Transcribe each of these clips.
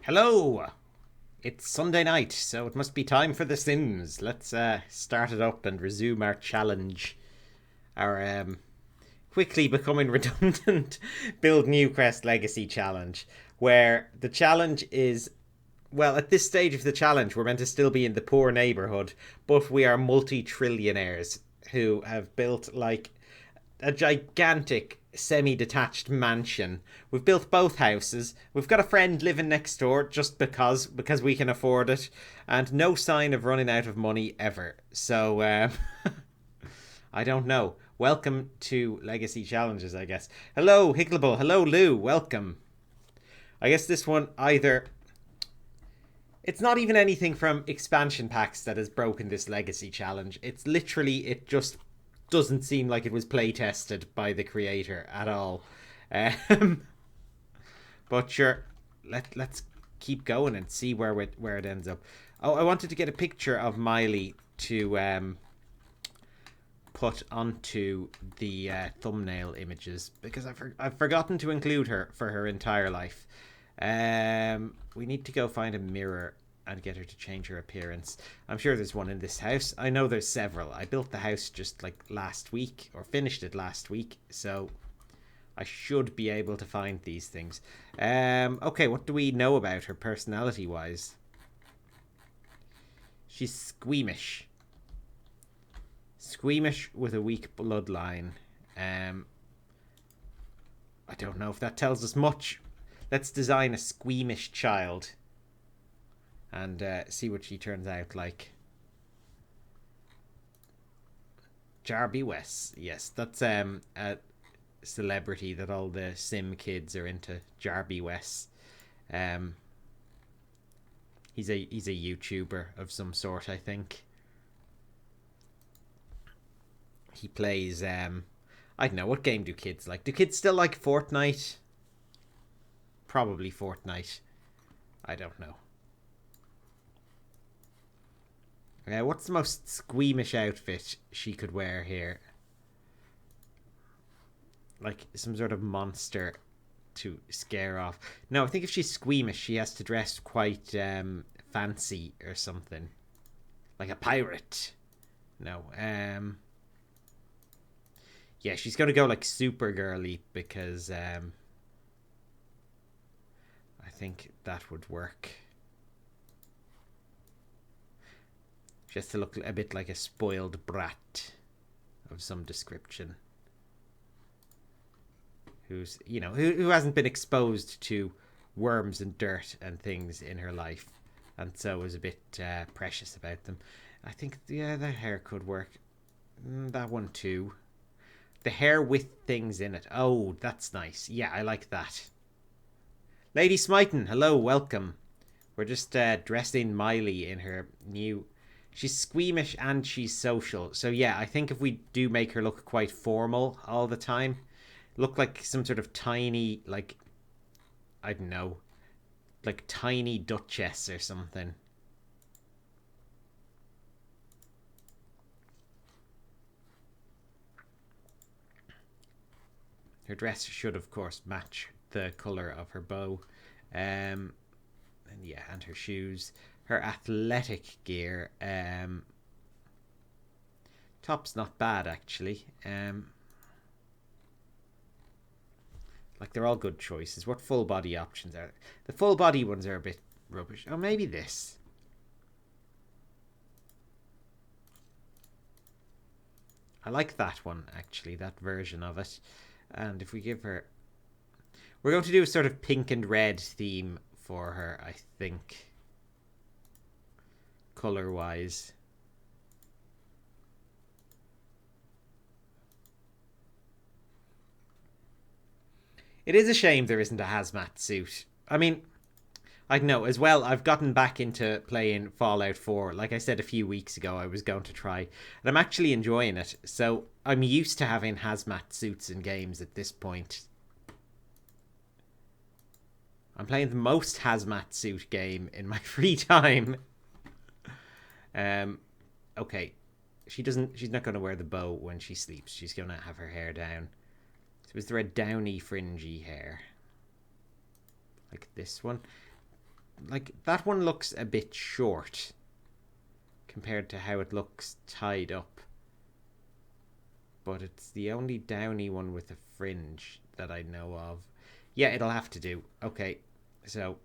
Hello! It's Sunday night, so it must be time for The Sims. Let's start it up and resume our challenge. Our quickly becoming redundant Build Newcrest Legacy challenge. Where the challenge is, well, at this stage of the challenge, we're meant to still be in the poor neighborhood, but we are multi-trillionaires who have built like a gigantic semi-detached mansion. We've built both houses. We've got a friend living next door just because we can afford it, and no sign of running out of money ever. So I don't know. Welcome to Legacy Challenges, I guess. Hello, Hicklable. Hello, Lou. Welcome. I guess this one either. It's not even anything from expansion packs that has broken this Legacy challenge. It's literally, it just doesn't seem like it was play tested by the creator at all. Um, but sure, let's keep going and see where it ends up. Oh, I wanted to get a picture of Miley to put onto the thumbnail images because I've forgotten to include her for her entire life. We need to go find a mirror and get her to change her appearance. I'm sure there's one in this house. I know there's several. I built the house just like last week, or finished it last week, so I should be able to find these things. Okay, what do we know about her personality-wise? She's squeamish. Squeamish with a weak bloodline. I don't know if that tells us much. Let's design a squeamish child and see what she turns out like. Jarby West. Yes, that's a celebrity that all the Sim kids are into. Jarby West. He's a YouTuber of some sort, I think. He plays I don't know, what game do kids like? Do kids still like Fortnite? Probably Fortnite. I don't know. What's the most squeamish outfit she could wear here? Like some sort of monster to scare off. No, I think if she's squeamish, she has to dress quite fancy or something. Like a pirate. No. Yeah, she's going to go like super girly because I think that would work. Just to look a bit like a spoiled brat of some description. Who's, you know, who hasn't been exposed to worms and dirt and things in her life, and so is a bit precious about them. I think, yeah, the hair could work. That one too. The hair with things in it. Oh, that's nice. Yeah, I like that. Lady Smyton, hello, welcome. We're just dressing Miley in her new. She's squeamish and she's social. So yeah, I think if we do make her look quite formal all the time, look like some sort of tiny, like, I don't know, like tiny duchess or something. Her dress should, of course, match the colour of her bow. And yeah, and her shoes. Her athletic gear. Top's not bad, actually. Like, they're all good choices. What full body options are? The full body ones are a bit rubbish. Oh, maybe this. I like that one, actually, that version of it. And if we give her... We're going to do a sort of pink and red theme for her, I think. Colour-wise. It is a shame there isn't a hazmat suit. I mean, I know as well. I've gotten back into playing Fallout 4. Like I said a few weeks ago, I was going to try, and I'm actually enjoying it. So I'm used to having hazmat suits in games at this point. I'm playing the most hazmat suit game in my free time. Okay. She's not going to wear the bow when she sleeps. She's going to have her hair down. Was there a downy fringy hair? Like this one? like, that one looks a bit short compared to how it looks tied up. But it's the only downy one with a fringe that I know of. Yeah, it'll have to do. Okay, so...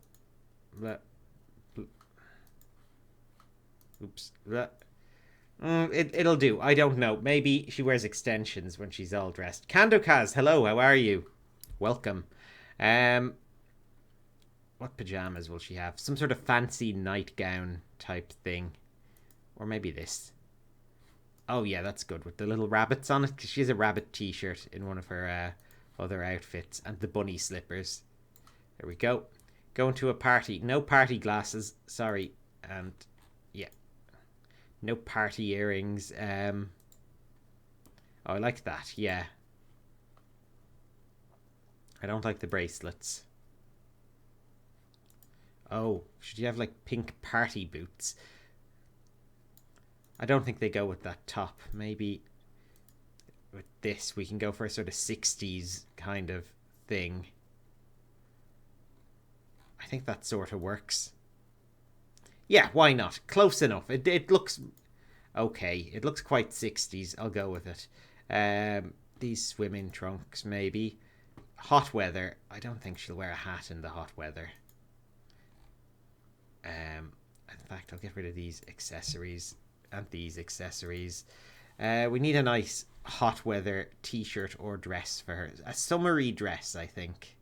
Oops. It'll do. I don't know. Maybe she wears extensions when she's all dressed. Kandokaz, hello, how are you? Welcome. What pajamas will she have? Some sort of fancy nightgown type thing. Or maybe this. Oh, yeah, that's good. With the little rabbits on it. Because she has a rabbit t-shirt in one of her other outfits. And the bunny slippers. There we go. Going to a party. No party glasses. Sorry. And, yeah. No party earrings. Oh, I like that. Yeah. I don't like the bracelets. Oh, should you have, like, pink party boots? I don't think they go with that top. Maybe with this we can go for a sort of 60s kind of thing. I think that sort of works. Yeah, why not? Close enough. It looks okay. It looks quite 60s. I'll go with it. These swimming trunks, maybe. Hot weather. I don't think she'll wear a hat in the hot weather. In fact, I'll get rid of these accessories. And these accessories. We need a nice hot weather t-shirt or dress for her. A summery dress, I think.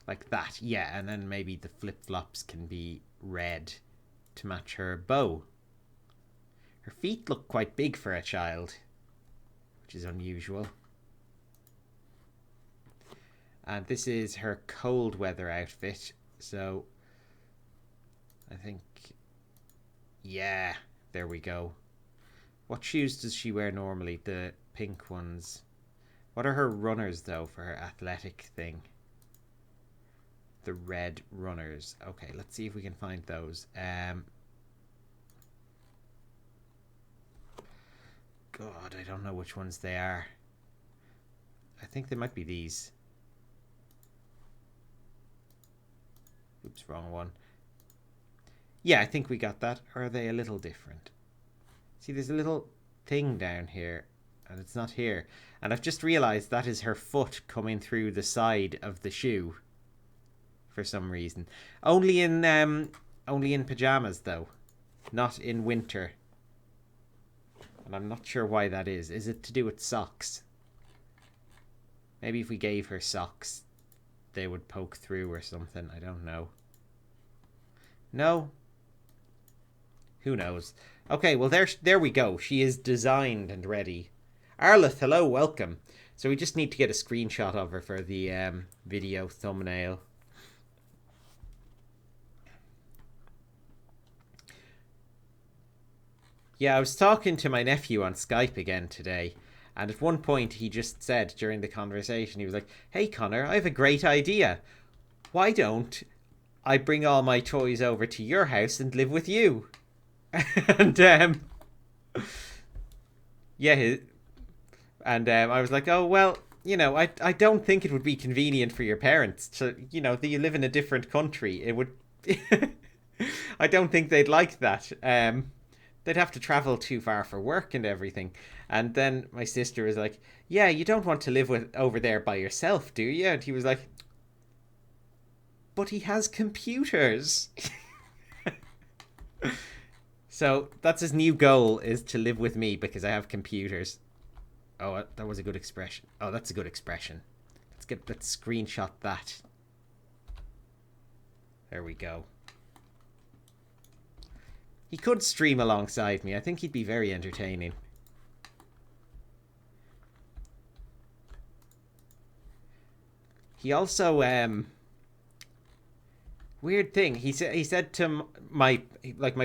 Like that, yeah. And then maybe the flip-flops can be red to match her bow. Her feet look quite big for a child, which is unusual. And this is her cold weather outfit. So... I think, yeah, there we go. What shoes does she wear normally? The pink ones. What are her runners, though, for her athletic thing? The red runners. Okay, let's see if we can find those. God, I don't know which ones they are. I think they might be these. Oops, wrong one. Yeah, I think we got that. Or are they a little different? See, there's a little thing down here, and it's not here. And I've just realised that is her foot coming through the side of the shoe. For some reason. Only in pyjamas, though. Not in winter. And I'm not sure why that is. Is it to do with socks? Maybe if we gave her socks, they would poke through or something. I don't know. No? Who knows? Okay, well, there we go. She is designed and ready. Arleth, hello, welcome. So we just need to get a screenshot of her for the video thumbnail. Yeah, I was talking to my nephew on Skype again today. And at one point, he just said during the conversation, he was like, "Hey, Connor, I have a great idea. Why don't I bring all my toys over to your house and live with you?" And yeah, and I was like, "Oh well, you know, I don't think it would be convenient for your parents to, you know, that you live in a different country. It would, I don't think they'd like that. They'd have to travel too far for work and everything." And then my sister was like, "Yeah, you don't want to live over there by yourself, do you?" And he was like, "But he has computers." So that's his new goal, is to live with me because I have computers. Oh, that was a good expression. Oh, that's a good expression. Let's screenshot that. There we go. He could stream alongside me. I think he'd be very entertaining. He also weird thing. He said to my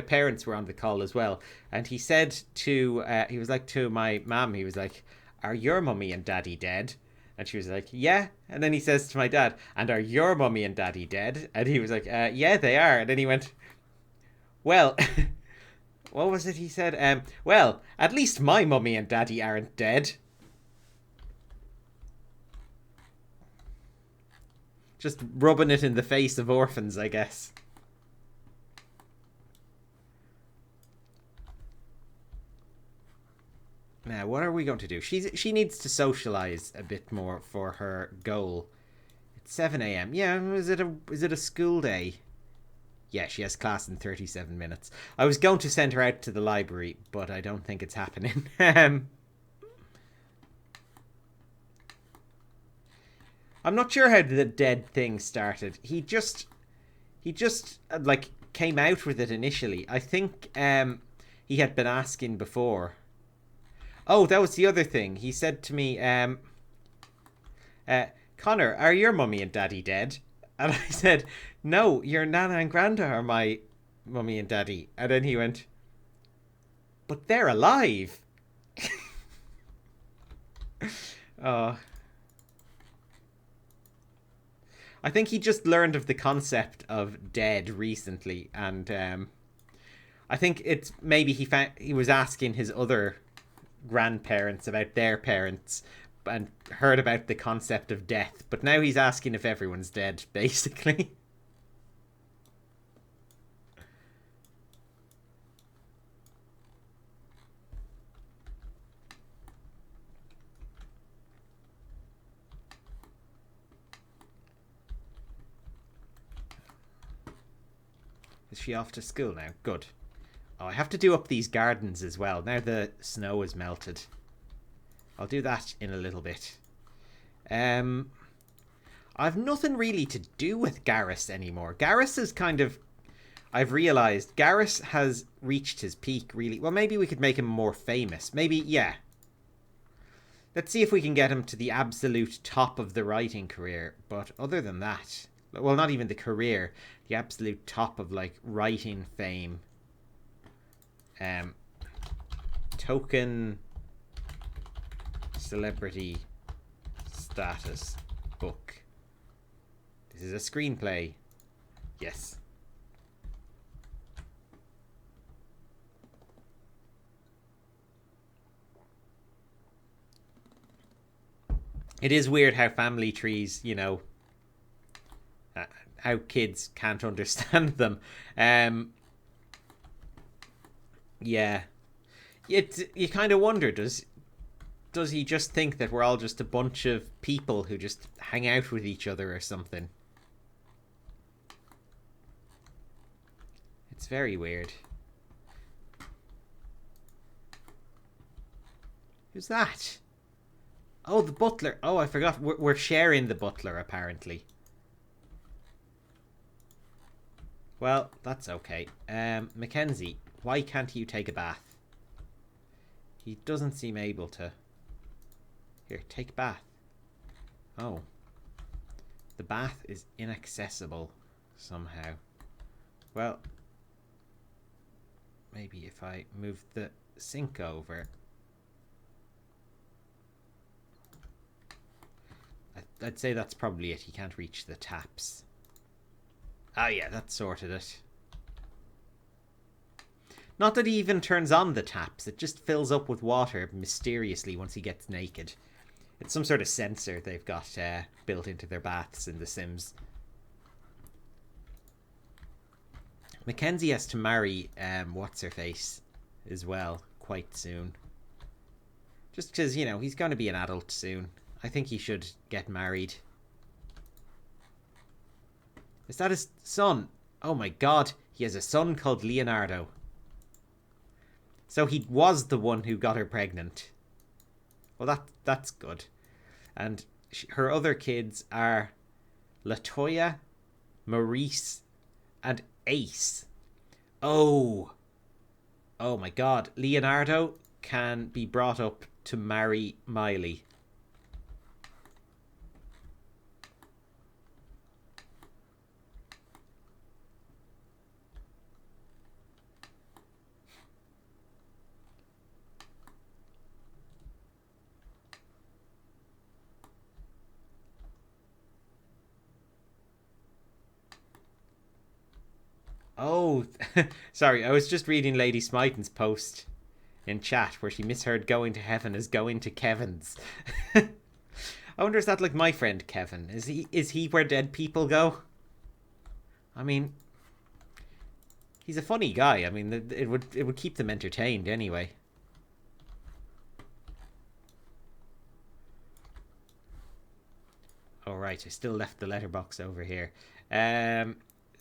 parents were on the call as well, and he said to he was like to my mum, he was like, "Are your mummy and daddy dead?" And she was like, "Yeah." And then he says to my dad, "And are your mummy and daddy dead?" And he was like, "Yeah, they are." And then he went, "Well," what was it he said? "Well, at least my mummy and daddy aren't dead." Just rubbing it in the face of orphans, I guess. Now, what are we going to do? She needs to socialise a bit more for her goal. It's 7 a.m. Yeah, is it a school day? Yeah, she has class in 37 minutes. I was going to send her out to the library, but I don't think it's happening. I'm not sure how the dead thing started. He just like came out with it initially. I think he had been asking before. Oh, that was the other thing. He said to me, Connor, are your mummy and daddy dead? And I said, no, your nana and granda are my mummy and daddy. And then he went, but they're alive. Oh. I think he just learned of the concept of dead recently. And I think it's maybe he was asking his other grandparents about their parents and heard about the concept of death, but now he's asking if everyone's dead, basically. Is she off to school now? Good. Oh, I have to do up these gardens as well. Now the snow has melted. I'll do that in a little bit. I've nothing really to do with Garrus anymore. Garrus is kind of... I've realised Garrus has reached his peak, really. Well, maybe we could make him more famous. Maybe, yeah. Let's see if we can get him to the absolute top of the writing career. But other than that... Well, not even the career. The absolute top of, like, writing fame. Token celebrity status book. This is a screenplay. Yes. It is weird how family trees, you know, how kids can't understand them. Yeah. You kind of wonder, does he just think that we're all just a bunch of people who just hang out with each other or something? It's very weird. Who's that? Oh, the butler. Oh, I forgot. We're sharing the butler, apparently. Well, that's okay. Mackenzie, why can't you take a bath? He doesn't seem able to. Here, take a bath. Oh. The bath is inaccessible somehow. Well, maybe if I move the sink over. I'd say that's probably it. He can't reach the taps. Ah, yeah, that sorted it. Not that he even turns on the taps. It just fills up with water mysteriously once he gets naked. It's some sort of sensor they've got built into their baths in The Sims. Mackenzie has to marry what's-her-face as well quite soon. Just because, you know, he's going to be an adult soon. I think he should get married. Is that his son? Oh my god, he has a son called Leonardo. So he was the one who got her pregnant. Well, that's good. And her other kids are Latoya, Maurice, and Ace. Oh my god. Leonardo can be brought up to marry Miley. Oh, sorry, I was just reading Lady Smyton's post in chat where she misheard going to heaven as going to Kevin's. I wonder, is that like my friend Kevin? Is he where dead people go? I mean, he's a funny guy. I mean, it would keep them entertained anyway. All right, I still left the letterbox over here.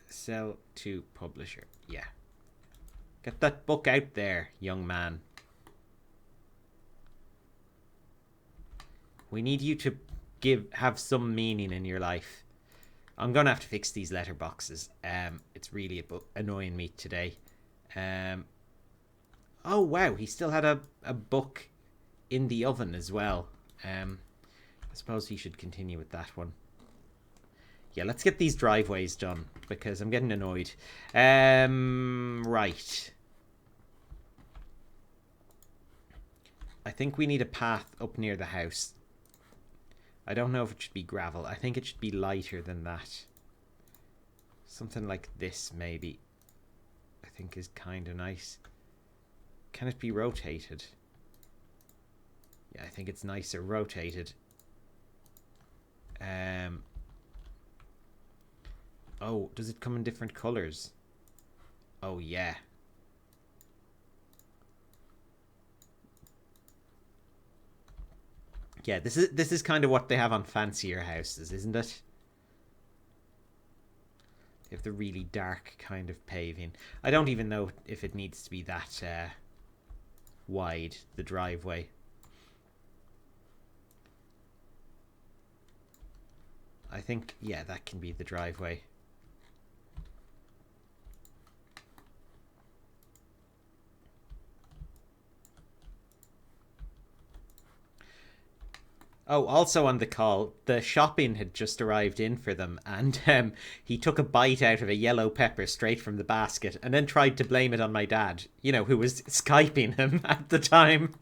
Sell to publisher. Yeah. Get that book out there, young man. We need you to have some meaning in your life. I'm gonna have to fix these letterboxes. It's really annoying me today. Oh wow, he still had a book in the oven as well. I suppose he should continue with that one. Yeah, let's get these driveways done because I'm getting annoyed. Right. I think we need a path up near the house. I don't know if it should be gravel. I think it should be lighter than that. Something like this, maybe. I think is kind of nice. Can it be rotated? Yeah, I think it's nicer rotated. Oh, does it come in different colors? Oh, yeah. Yeah, this is kind of what they have on fancier houses, isn't it? They have the really dark kind of paving. I don't even know if it needs to be that wide, the driveway. I think, yeah, that can be the driveway. Oh, also on the call, the shopping had just arrived in for them, and he took a bite out of a yellow pepper straight from the basket and then tried to blame it on my dad, you know, who was Skyping him at the time.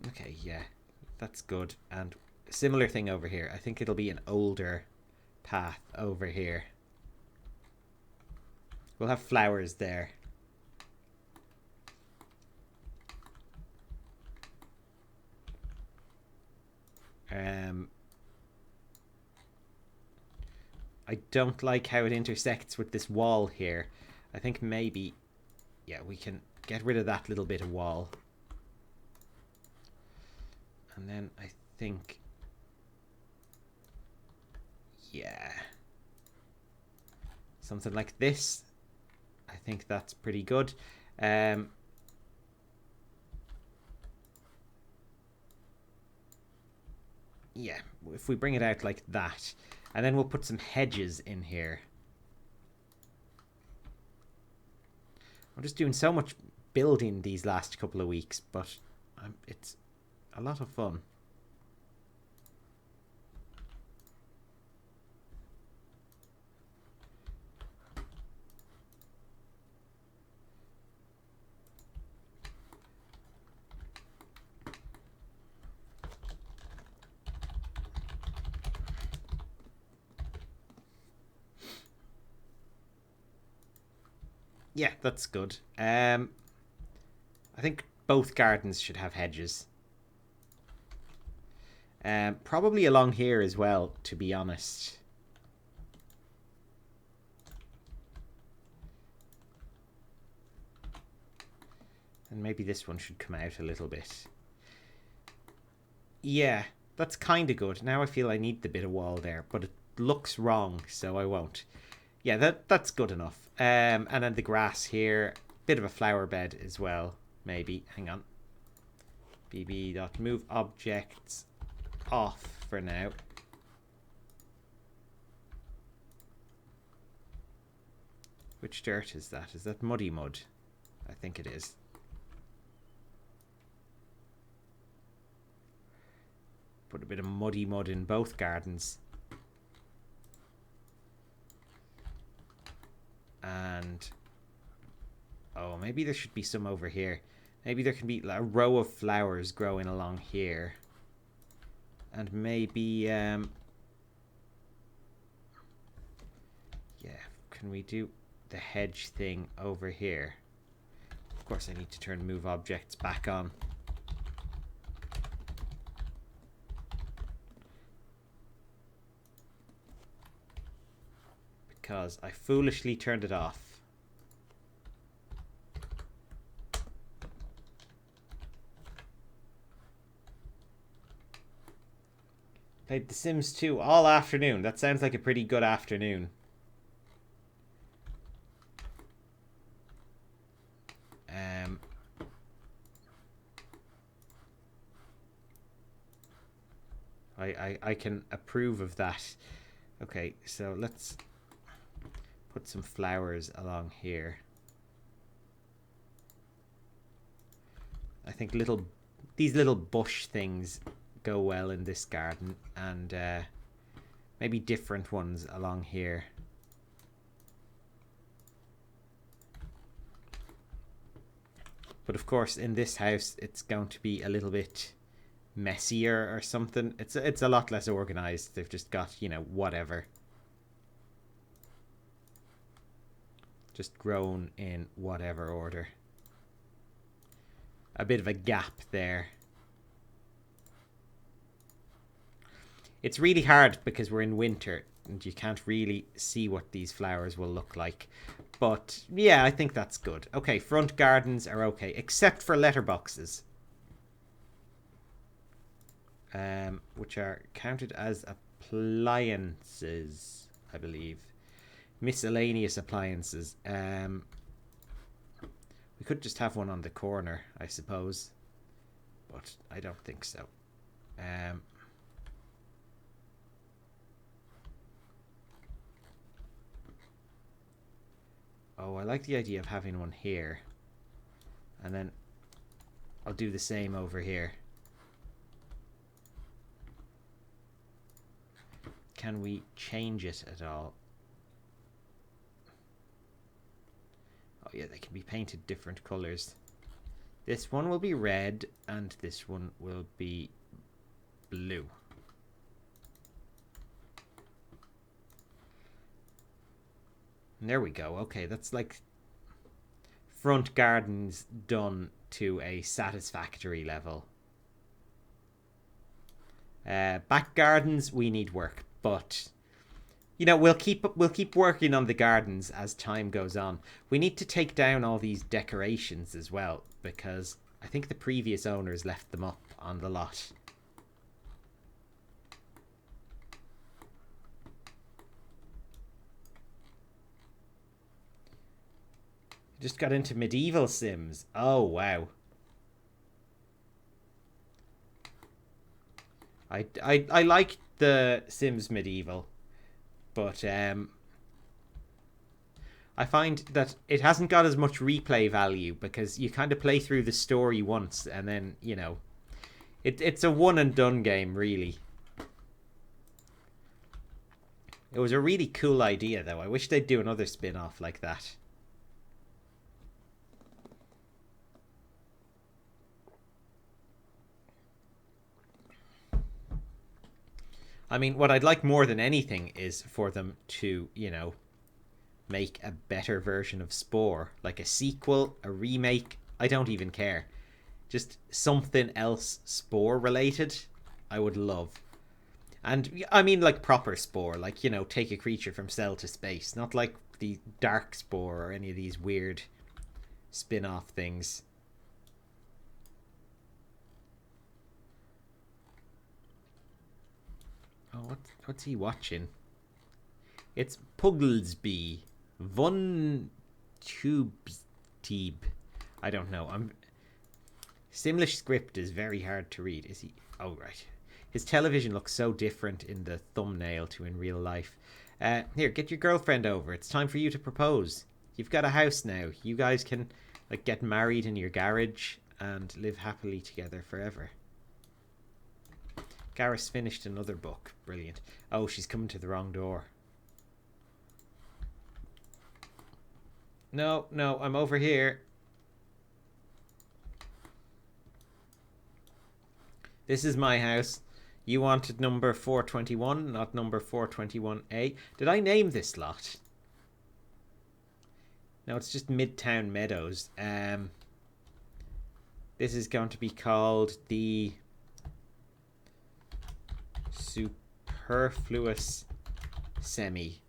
Okay, yeah, that's good. And similar thing over here. I think it'll be an older path over here. We'll have flowers there. I don't like how it intersects with this wall here. I think maybe, yeah, we can get rid of that little bit of wall. And then I think, yeah, something like this. I think that's pretty good. Yeah, if we bring it out like that, and then we'll put some hedges in here. I'm just doing so much building these last couple of weeks, but it's a lot of fun. Yeah, that's good. I think both gardens should have hedges. Probably along here as well, to be honest. And maybe this one should come out a little bit. Yeah, that's kind of good. Now I feel I need the bit of wall there, but it looks wrong, so I won't. Yeah, that's good enough. And then the grass here, bit of a flower bed as well, maybe. Hang on. bb.move objects off for now. Which dirt is that? Is that muddy mud? I think it is. Put a bit of muddy mud in both gardens. And oh, maybe there should be some over here. Maybe there can be a row of flowers growing along here. And maybe yeah, can we do the hedge thing over here? course, I need to turn move objects back on. Because I foolishly turned it off. Played The Sims 2 all afternoon. That sounds like a pretty good afternoon. I can approve of that. Okay, so let's put some flowers along here. I think these little bush things go well in this garden, and maybe different ones along here. But of course, in this house, it's going to be a little bit messier or something. It's a lot less organized. They've just got, you know, whatever. Just grown in whatever order. A bit of a gap there. It's really hard because we're in winter and you can't really see what these flowers will look like. But yeah, I think that's good. Okay, front gardens are okay, except for letterboxes. Which are counted as appliances, I believe. Miscellaneous appliances. We could just have one on the corner, I suppose. But I don't think so. Oh, I like the idea of having one here. And then I'll do the same over here. Can we change it at all? Oh yeah, they can be painted different colours. This one will be red and this one will be blue. And there we go. Okay, that's like front gardens done to a satisfactory level. Back gardens, we need work, but you know, we'll keep working on the gardens as time goes on. We need to take down all these decorations as well, because I think the previous owners left them up on the lot. Just got into medieval Sims. Oh wow. I like the Sims Medieval, but I find that it hasn't got as much replay value because you kind of play through the story once and then, you know, it's a one and done game, really. It was a really cool idea, though. I wish they'd do another spin-off like that. I mean, what I'd like more than anything is for them to, you know, make a better version of Spore. Like a sequel, a remake, I don't even care. Just something else Spore related, I would love. And I mean like proper Spore, like, you know, take a creature from cell to space. Not like the Dark Spore or any of these weird spin-off things. Oh, what's he watching? It's Pugglesby. Von Tubesteeb. I don't know. Simlish script is very hard to read. Is he? Oh, right. His television looks so different in the thumbnail to in real life. Here, get your girlfriend over. It's time for you to propose. You've got a house now. You guys can like get married in your garage and live happily together forever. Gareth's finished another book. Brilliant. Oh, she's coming to the wrong door. No, I'm over here. This is my house. You wanted number 421, not number 421A. Did I name this lot? No, it's just Midtown Meadows. This is going to be called the Superfluous Semi.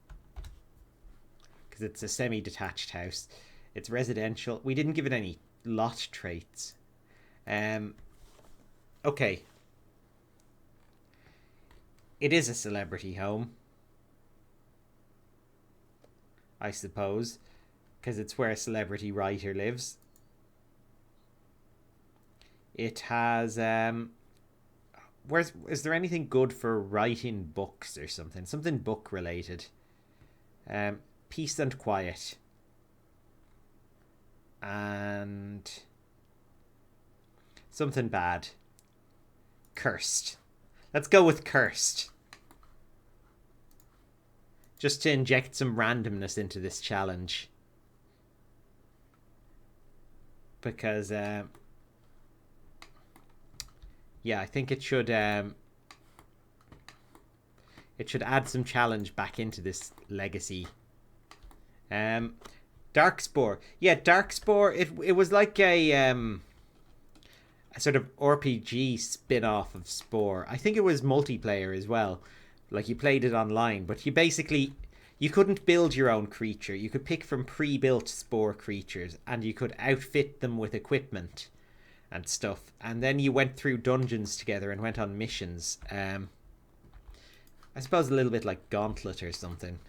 Because it's a semi-detached house. It's residential. We didn't give it any lot traits. Okay. It is a celebrity home, I suppose, because it's where a celebrity writer lives. It has is there anything good for writing books or something? Something book related. Peace and quiet. And something bad. Cursed. Let's go with cursed. Just to inject some randomness into this challenge. Because yeah, I think it should add some challenge back into this legacy. Darkspore. Yeah, Darkspore, it was like a sort of RPG spin-off of Spore. I think it was multiplayer as well. Like, you played it online, but you couldn't build your own creature. You could pick from pre-built Spore creatures, and you could outfit them with equipment and stuff. And then you went through dungeons together and went on missions. I suppose a little bit like Gauntlet or something.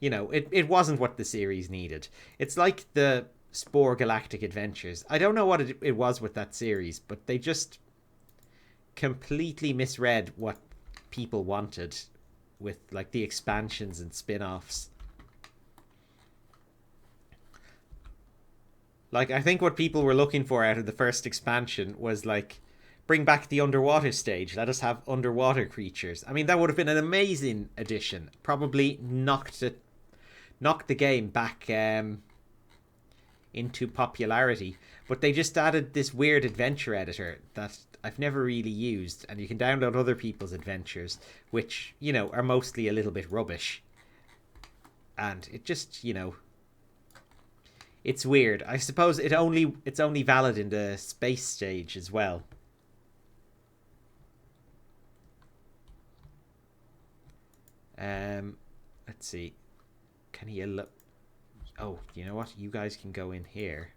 You know, it wasn't what the series needed. It's like the Spore Galactic Adventures. I don't know what it was with that series, but they just completely misread what people wanted with, like, the expansions and spin-offs. Like, I think what people were looking for out of the first expansion was, like, bring back the underwater stage. Let us have underwater creatures. I mean, that would have been an amazing addition. Probably knocked the game back into popularity. But they just added this weird adventure editor that I've never really used. And you can download other people's adventures, which, you know, are mostly a little bit rubbish. And it just, you know, it's weird. I suppose it's only valid in the space stage as well. Let's see. Can he oh, you know what? You guys can go in here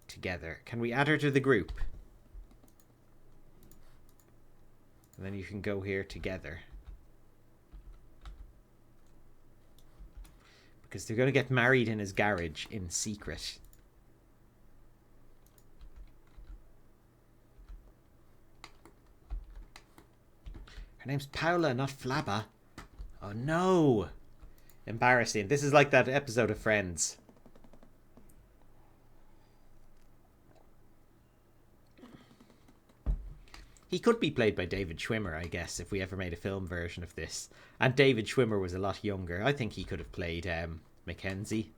together. Can we add her to the group? And then you can go here together. Because they're going to get married in his garage in secret. Her name's Paula, not Flabba. Oh no! Embarrassing. This is like that episode of Friends. He could be played by David Schwimmer, I guess, if we ever made a film version of this. And David Schwimmer was a lot younger. I think he could have played Mackenzie.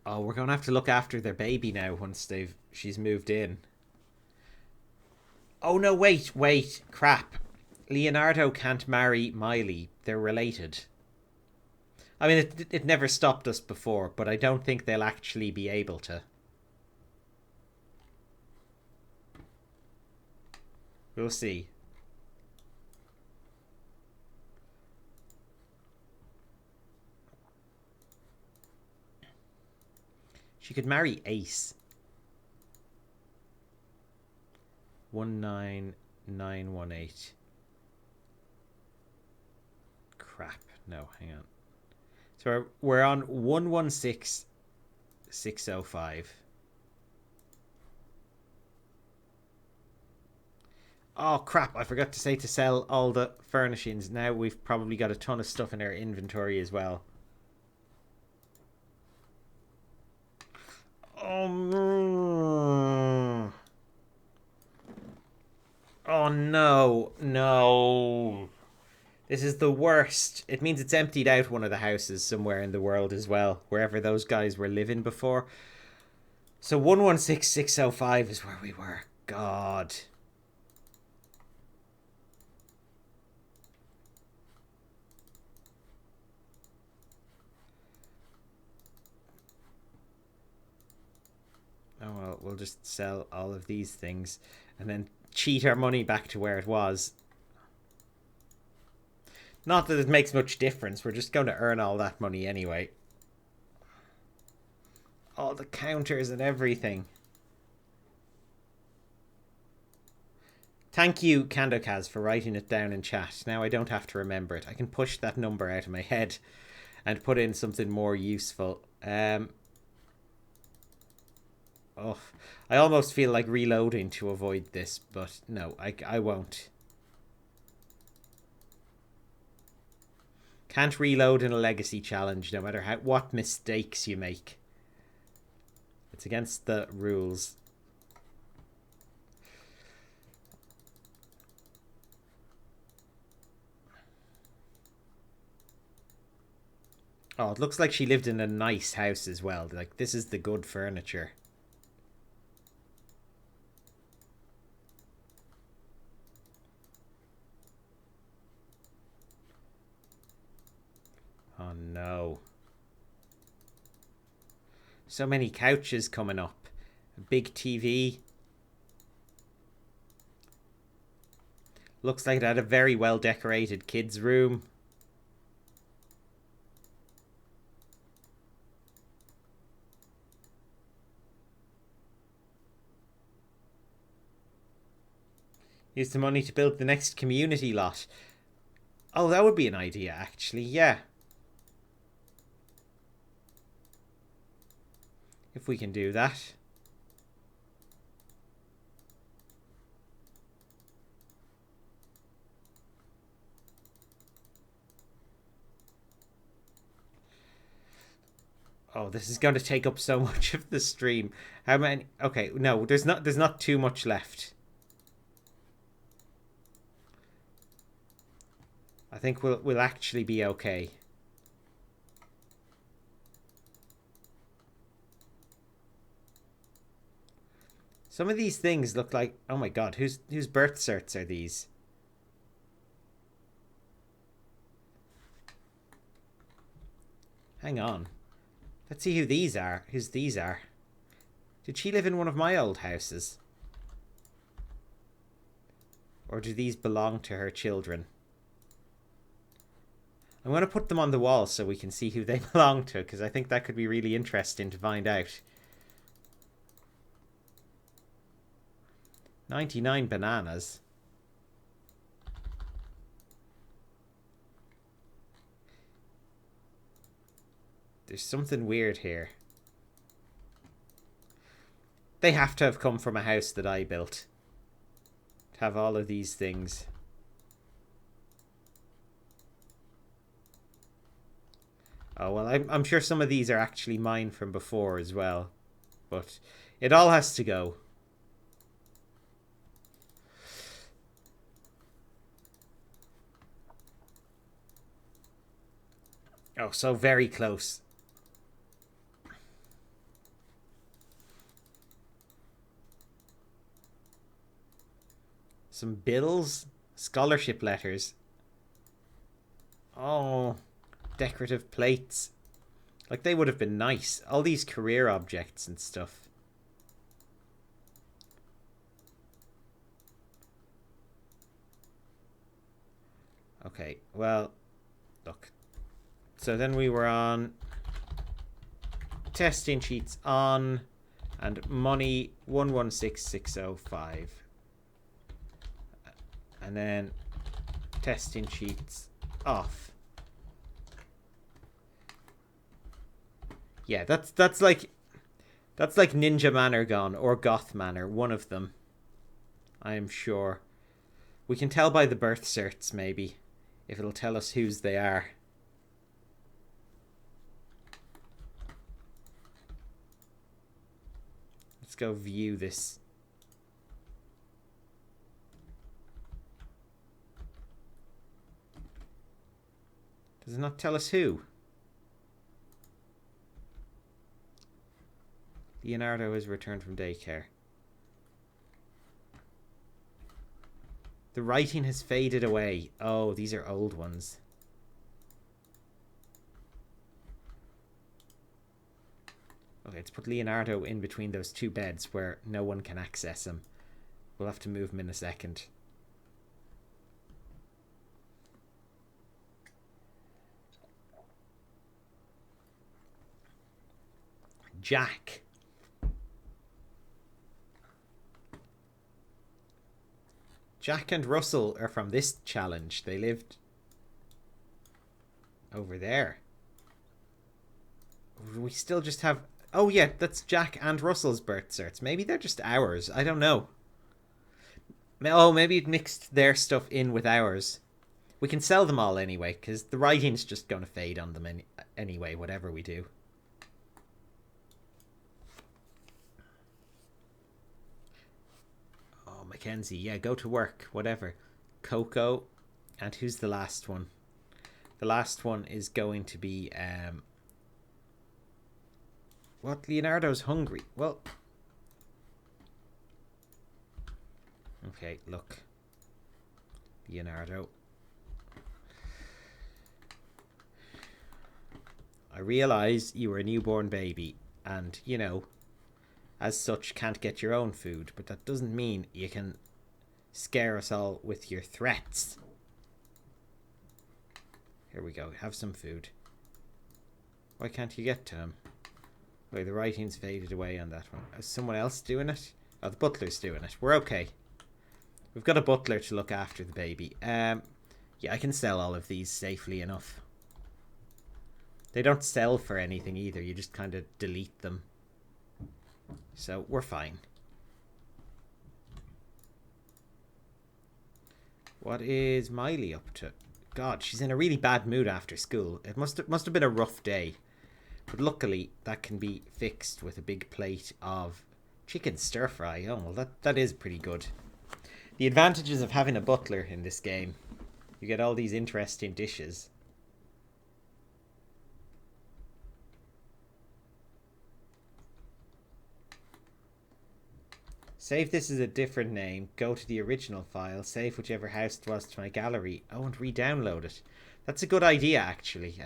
Oh, we're going to have to look after their baby now once she's moved in. Oh, no, wait. Crap. Leonardo can't marry Miley. They're related. I mean, it never stopped us before, but I don't think they'll actually be able to. We'll see. She could marry Ace. 19918. Crap. No, hang on. So we're on 116605. Oh crap, I forgot to say to sell all the furnishings. Now we've probably got a ton of stuff in our inventory as well. Oh no. No. This is the worst. It means it's emptied out one of the houses somewhere in the world as well, wherever those guys were living before. So 116605 is where we were. God. we'll just sell all of these things and then cheat our money back to where it was. Not that it makes much difference. We're just going to earn all that money anyway. All the counters and everything. Thank you, Kandokaz, for writing it down in chat. Now I don't have to remember it. I can push that number out of my head and put in something more useful. Oh, I almost feel like reloading to avoid this, but no, I won't. Can't reload in a legacy challenge, no matter what mistakes you make. It's against the rules. Oh, it looks like she lived in a nice house as well. Like, this is the good furniture. Oh, no. So many couches coming up. A big TV. Looks like it had a very well decorated kids' room. Use the money to build the next community lot. Oh, that would be an idea, actually. Yeah. If we can do that. Oh, this is going to take up so much of the stream. How many? Okay, no, there's not too much left. I think we'll actually be okay. Some of these things look like, oh my god, whose birth certs are these? Hang on. Let's see who these are. Whose these are. Did she live in one of my old houses? Or do these belong to her children? I'm going to put them on the wall so we can see who they belong to, because I think that could be really interesting to find out. 99 bananas. There's something weird here. They have to have come from a house that I built. To have all of these things. Oh, well, I'm sure some of these are actually mine from before as well. But it all has to go. Oh, so very close. Some bills? Scholarship letters. Oh... decorative plates. Like, they would have been nice. All these career objects and stuff. Okay, well, look. So then we were on testing sheets on and money 116605. And then testing sheets off. Yeah, that's like Ninja Manor gone, or Goth Manor, one of them. I am sure. We can tell by the birth certs, maybe, if it'll tell us whose they are. Let's go view this. Does it not tell us who? Leonardo has returned from daycare. The writing has faded away. Oh, these are old ones. Okay, let's put Leonardo in between those two beds where no one can access him. We'll have to move him in a second. Jack. Jack and Russell are from this challenge. They lived over there. We still just have... Oh yeah, that's Jack and Russell's birth certs. Maybe they're just ours. I don't know. Oh, maybe it mixed their stuff in with ours. We can sell them all anyway, because the writing's just going to fade on them anyway, whatever we do. Oh, Mackenzie, yeah, go to work, whatever. Coco, and who's the last one? The last one is going to be... What? Leonardo's hungry. Well... Okay, look. Leonardo. I realise you were a newborn baby and, you know, as such can't get your own food, but that doesn't mean you can scare us all with your threats. Here we go, have some food. Why can't you get to him? Wait, the writing's faded away on that one. Is someone else doing it? Oh, the butler's doing it. We're okay. We've got a butler to look after the baby. Yeah, I can sell all of these safely enough. They don't sell for anything either. You just kind of delete them. So, we're fine. What is Miley up to? God, she's in a really bad mood after school. It must have been a rough day. But luckily, that can be fixed with a big plate of chicken stir-fry. Oh, well, that is pretty good. The advantages of having a butler in this game. You get all these interesting dishes. Save this as a different name. Go to the original file. Save whichever house it was to my gallery. Oh, and re-download it. That's a good idea, actually.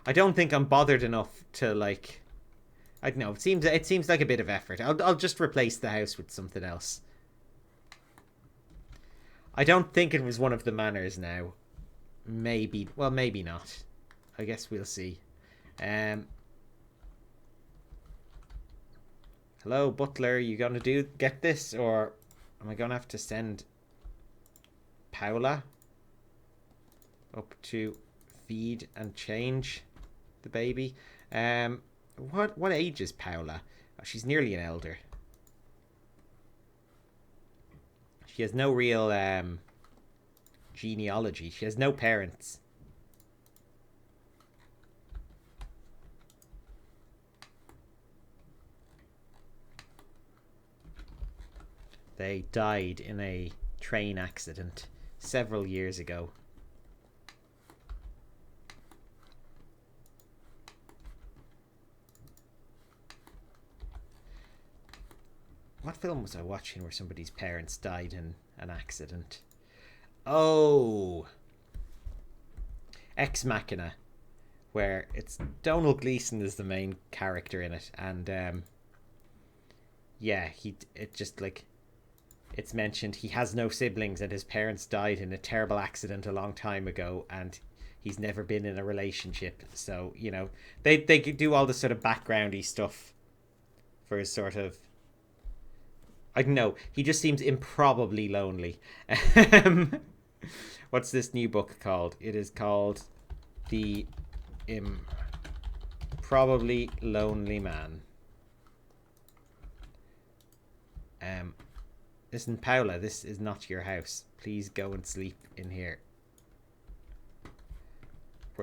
I don't think I'm bothered enough to, like... I don't know. It seems like a bit of effort. I'll just replace the house with something else. I don't think it was one of the manors now. Maybe. Well, maybe not. I guess we'll see. Hello, butler. You gonna get this? Or am I gonna have to send Paula up to feed and change the baby? What age is Paula? Oh, she's nearly an elder. She has no real genealogy. She has no parents. They died in a train accident several years ago. What film was I watching where somebody's parents died in an accident? Oh! Ex Machina. Where it's Donald Gleeson is the main character in it. And, yeah, it's mentioned he has no siblings and his parents died in a terrible accident a long time ago and he's never been in a relationship. So, you know, they do all the sort of backgroundy stuff for his sort of... I don't know. He just seems improbably lonely. What's this new book called? It is called The Improbably Lonely Man. Listen, Paula, this is not your house. Please go and sleep in here.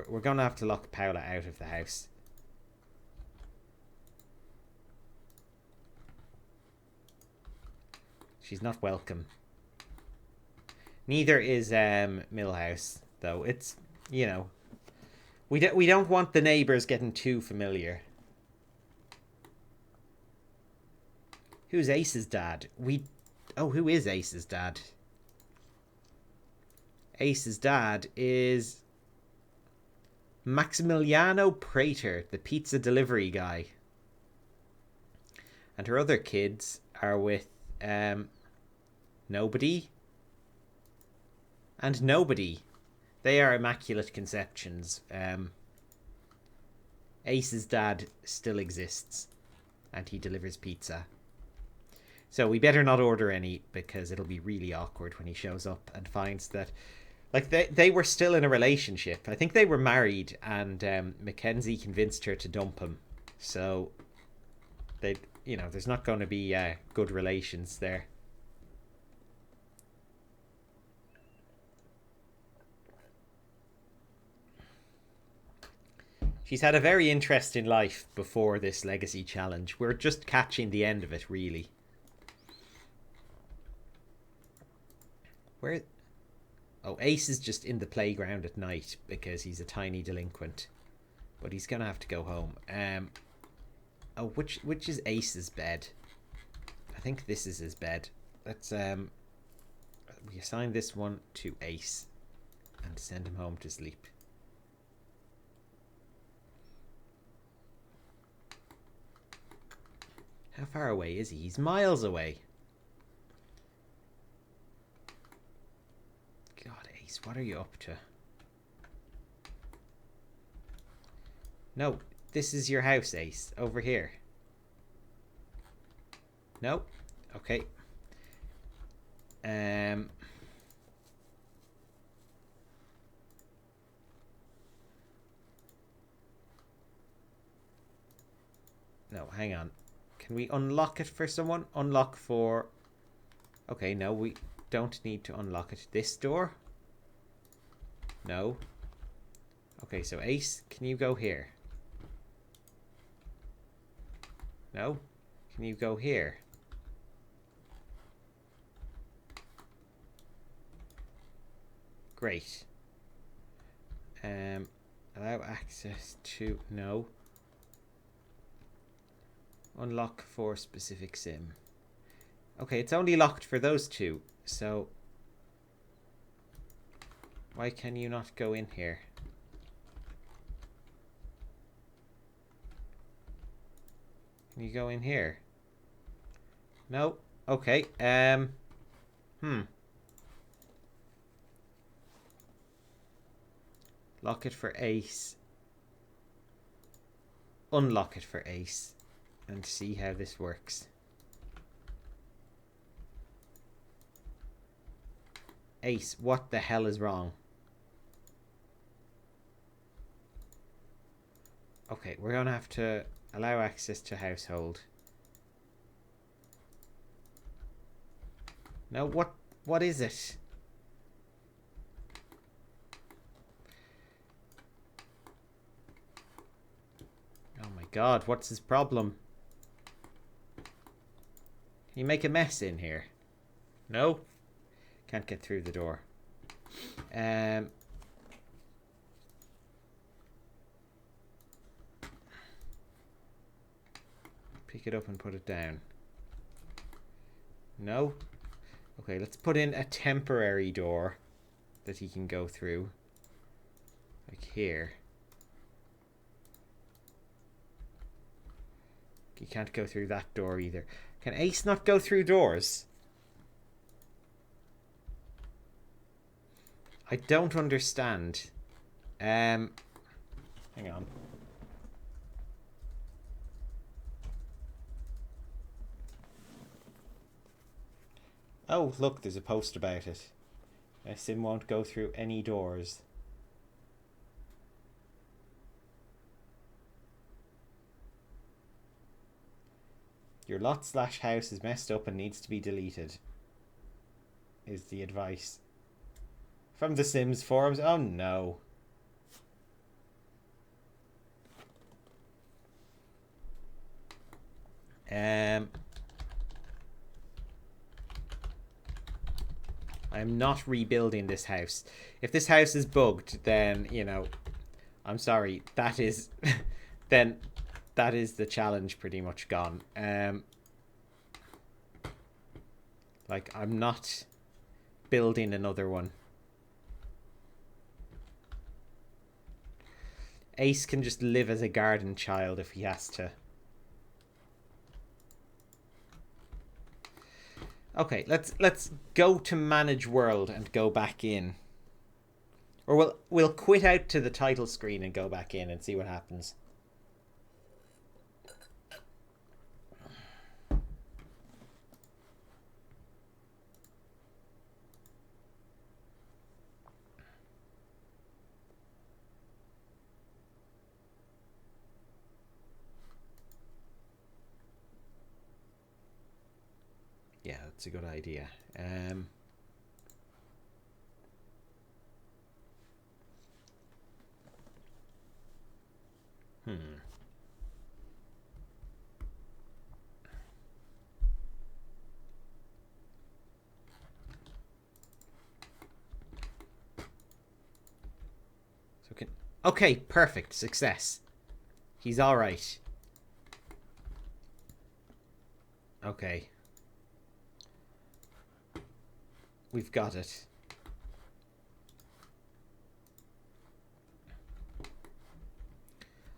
We're going to have to lock Paula out of the house. She's not welcome. Neither is Millhouse, though. It's, you know, we don't want the neighbours getting too familiar. Who's Ace's dad? Oh, who is Ace's dad? Ace's dad is Maximiliano Prater, the pizza delivery guy. And her other kids are with nobody and nobody. They are immaculate conceptions. Ace's dad still exists, and he delivers pizza. So we better not order any, because it'll be really awkward when he shows up and finds that, like, they were still in a relationship. I think they were married, and Mackenzie convinced her to dump him. So they, there's not going to be good relations there. She's had a very interesting life before this legacy challenge. We're just catching the end of it, really. Where? Oh, Ace is just in the playground at night because he's a tiny delinquent. But he's going to have to go home. Oh, which is Ace's bed? I think this is his bed. Let's we assign this one to Ace and send him home to sleep. How far away is he? He's miles away. God, Ace, what are you up to? No, this is your house, Ace. Over here. No? Okay. No, hang on. Can we unlock it for someone? Unlock for... Okay, no, we don't need to unlock it. This door? No. Okay, so Ace, can you go here? No? Can you go here? Great. Allow access to... No. Unlock for specific sim. Okay, it's only locked for those two, so... Why can you not go in here? Can you go in here? No? Okay, Lock it for Ace. Unlock it for Ace. And see how this works. Ace, what the hell is wrong? Okay, we're gonna have to allow access to household. No, what is it? Oh my god, what's his problem? Can you make a mess in here? No? Can't get through the door. Pick it up and put it down. No? Okay, let's put in a temporary door that he can go through. Like here. He can't go through that door either. Can Ace not go through doors? I don't understand. Hang on. Oh, look, there's a post about it. Sim won't go through any doors. Your lot/house is messed up and needs to be deleted, is the advice. From the Sims forums. Oh no. I'm not rebuilding this house. If this house is bugged, then, I'm sorry. That is... then that is the challenge pretty much gone. Like, I'm not building another one. Ace can just live as a garden child if he has to. Okay, let's go to manage world and go back in. Or we'll quit out to the title screen and go back in and see what happens. Yeah, that's a good idea. Hmm. So can okay, perfect success. He's all right. Okay, we've got it.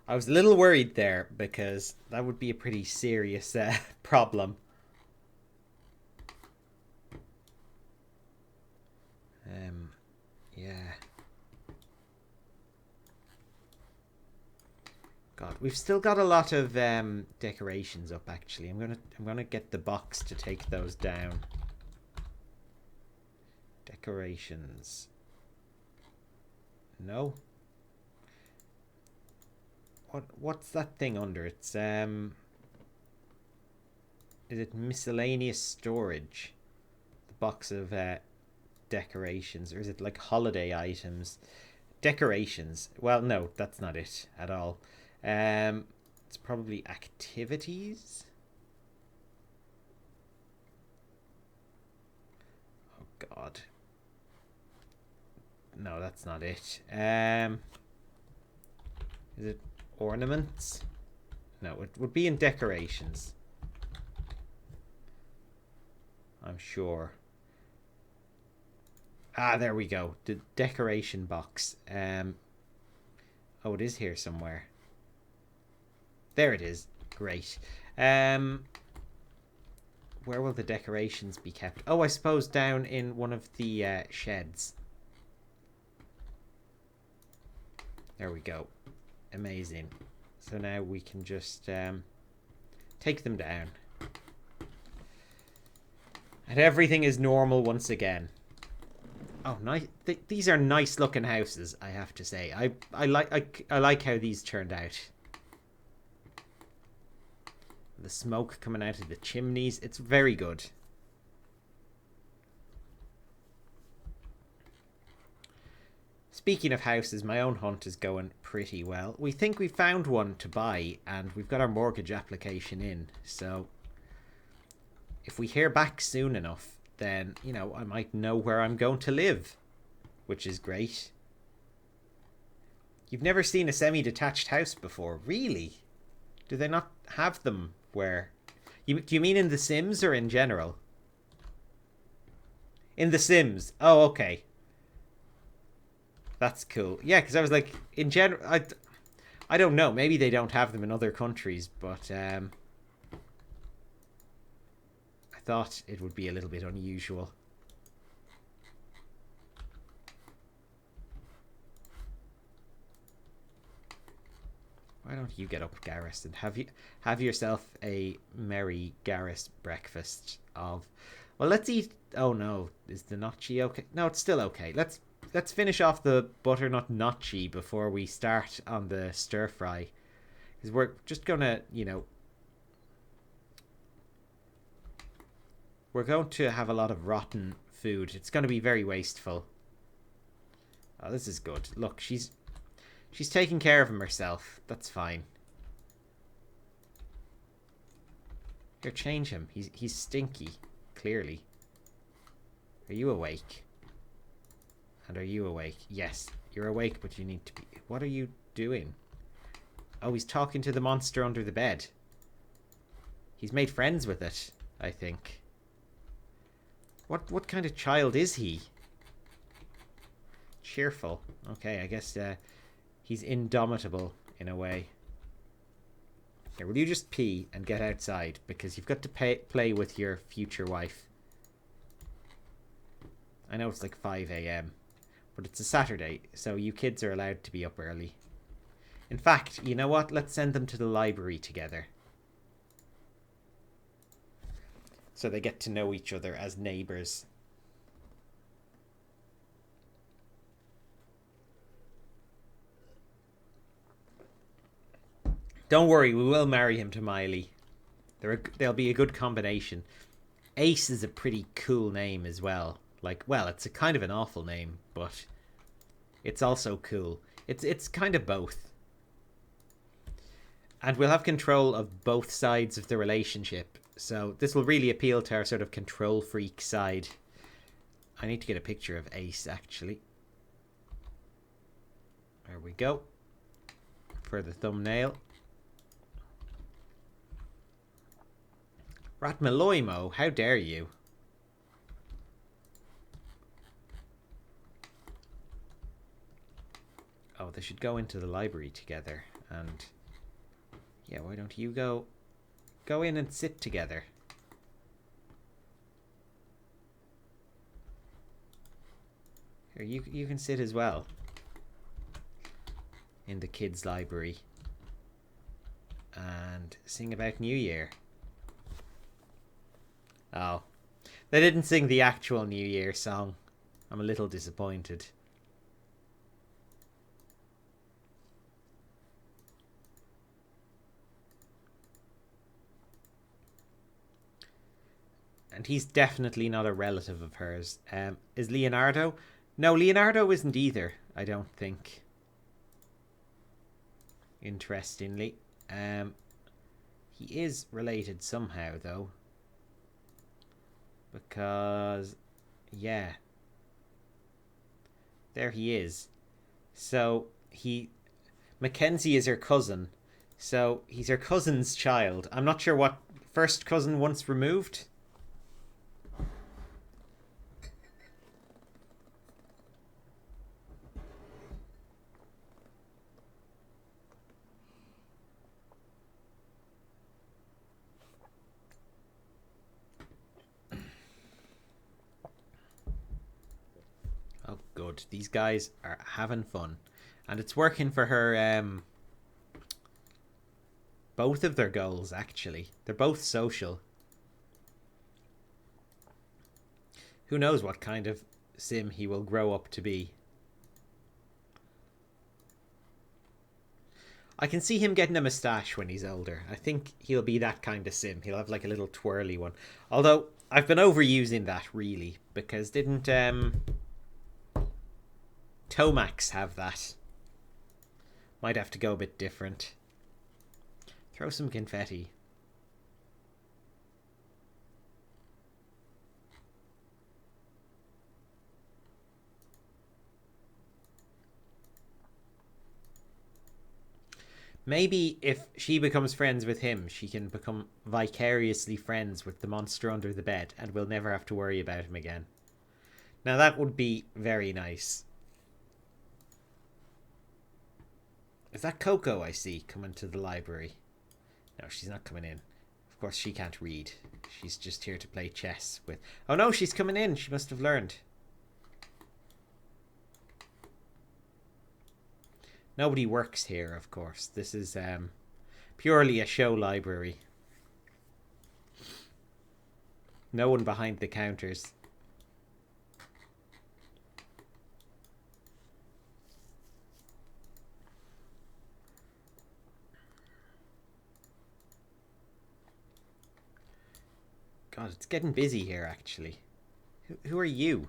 I was a little worried there because that would be a pretty serious problem. Yeah. God, we've still got a lot of decorations up. Actually, I'm gonna get the box to take those down. Decorations. No. What's that thing under? It's is it miscellaneous storage? The box of decorations, or is it like holiday items? Decorations. Well, no, that's not it at all. It's probably activities. Oh God. No, that's not it. Is it ornaments? No, it would be in decorations. I'm sure. Ah, there we go. The decoration box. Oh, it is here somewhere. There it is. Great. Where will the decorations be kept? Oh, I suppose down in one of the sheds. There we go. Amazing. So now we can just take them down. And everything is normal once again. Oh, nice. These are nice looking houses, I have to say. I like how these turned out. The smoke coming out of the chimneys. It's very good. Speaking of houses, my own hunt is going pretty well. We think we found one to buy, and we've got our mortgage application in. So if we hear back soon enough, then, you know, I might know where I'm going to live, which is great. You've never seen a semi-detached house before, really? Do they not have them where... do you mean in The Sims or in general? In The Sims. Oh, okay. That's cool. Yeah, because I was like, in general, I don't know. Maybe they don't have them in other countries, but I thought it would be a little bit unusual. Why don't you get up, Garrus, and have yourself a merry Garrus breakfast of... Well, let's eat... Oh, no. Is the gnocchi okay? No, it's still okay. Let's finish off the butternut gnocchi before we start on the stir fry. Because we're just going to, you know... We're going to have a lot of rotten food. It's going to be very wasteful. Oh, this is good. Look, she's taking care of him herself. That's fine. Here, change him. He's stinky, clearly. Are you awake? And are you awake? Yes, you're awake, but you need to be... What are you doing? Oh, he's talking to the monster under the bed. He's made friends with it, I think. What kind of child is he? Cheerful. Okay, I guess he's indomitable in a way. Here, will you just pee and get outside? Because you've got to play with your future wife. I know it's like 5 a.m. But it's a Saturday, so you kids are allowed to be up early. In fact, you know what? Let's send them to the library together. So they get to know each other as neighbours. Don't worry, we will marry him to Miley. They'll be a good combination. Ace is a pretty cool name as well. Like, well, it's a kind of an awful name, but it's also cool. It's kind of both. And we'll have control of both sides of the relationship. So this will really appeal to our sort of control freak side. I need to get a picture of Ace, actually. There we go. For the thumbnail. Ratmaloimo, how dare you? Oh, they should go into the library together. And yeah, why don't you go in and sit together? Here, you can sit as well in the kids' library and sing about New Year. Oh, they didn't sing the actual New Year song. I'm a little disappointed. And he's definitely not a relative of hers. Is Leonardo? No, Leonardo isn't either, I don't think. Interestingly. He is related somehow, though. Because, yeah. There he is. So, Mackenzie is her cousin. So, he's her cousin's child. I'm not sure what first cousin once removed. Oh, good. These guys are having fun. And it's working for her, both of their goals, actually. They're both social. Who knows what kind of sim he will grow up to be. I can see him getting a moustache when he's older. I think he'll be that kind of sim. He'll have like a little twirly one. Although, I've been overusing that, really. Because didn't, Tomax have that? Might have to go a bit different. Throw some confetti. Maybe if she becomes friends with him, she can become vicariously friends with the monster under the bed, and we'll never have to worry about him again. Now that would be very nice. Is that Coco I see coming to the library? No, she's not coming in. Of course, she can't read. She's just here to play chess with... Oh no, she's coming in. She must have learned. Nobody works here, of course. This is purely a show library. No one behind the counters. God, it's getting busy here, actually. Who are you?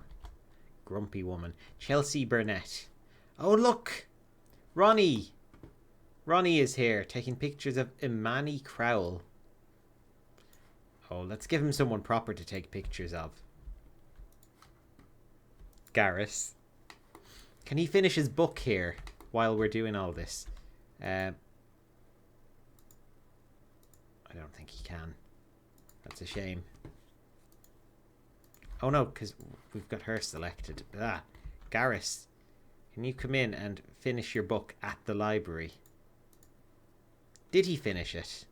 Grumpy woman. Chelsea Burnett. Oh, look! Ronnie! Ronnie is here, taking pictures of Imani Crowell. Oh, let's give him someone proper to take pictures of. Garrus. Can he finish his book here while we're doing all this? I don't think he can. That's a shame. Oh no, because we've got her selected. Ah, Garrus, can you come in and finish your book at the library? Did he finish it?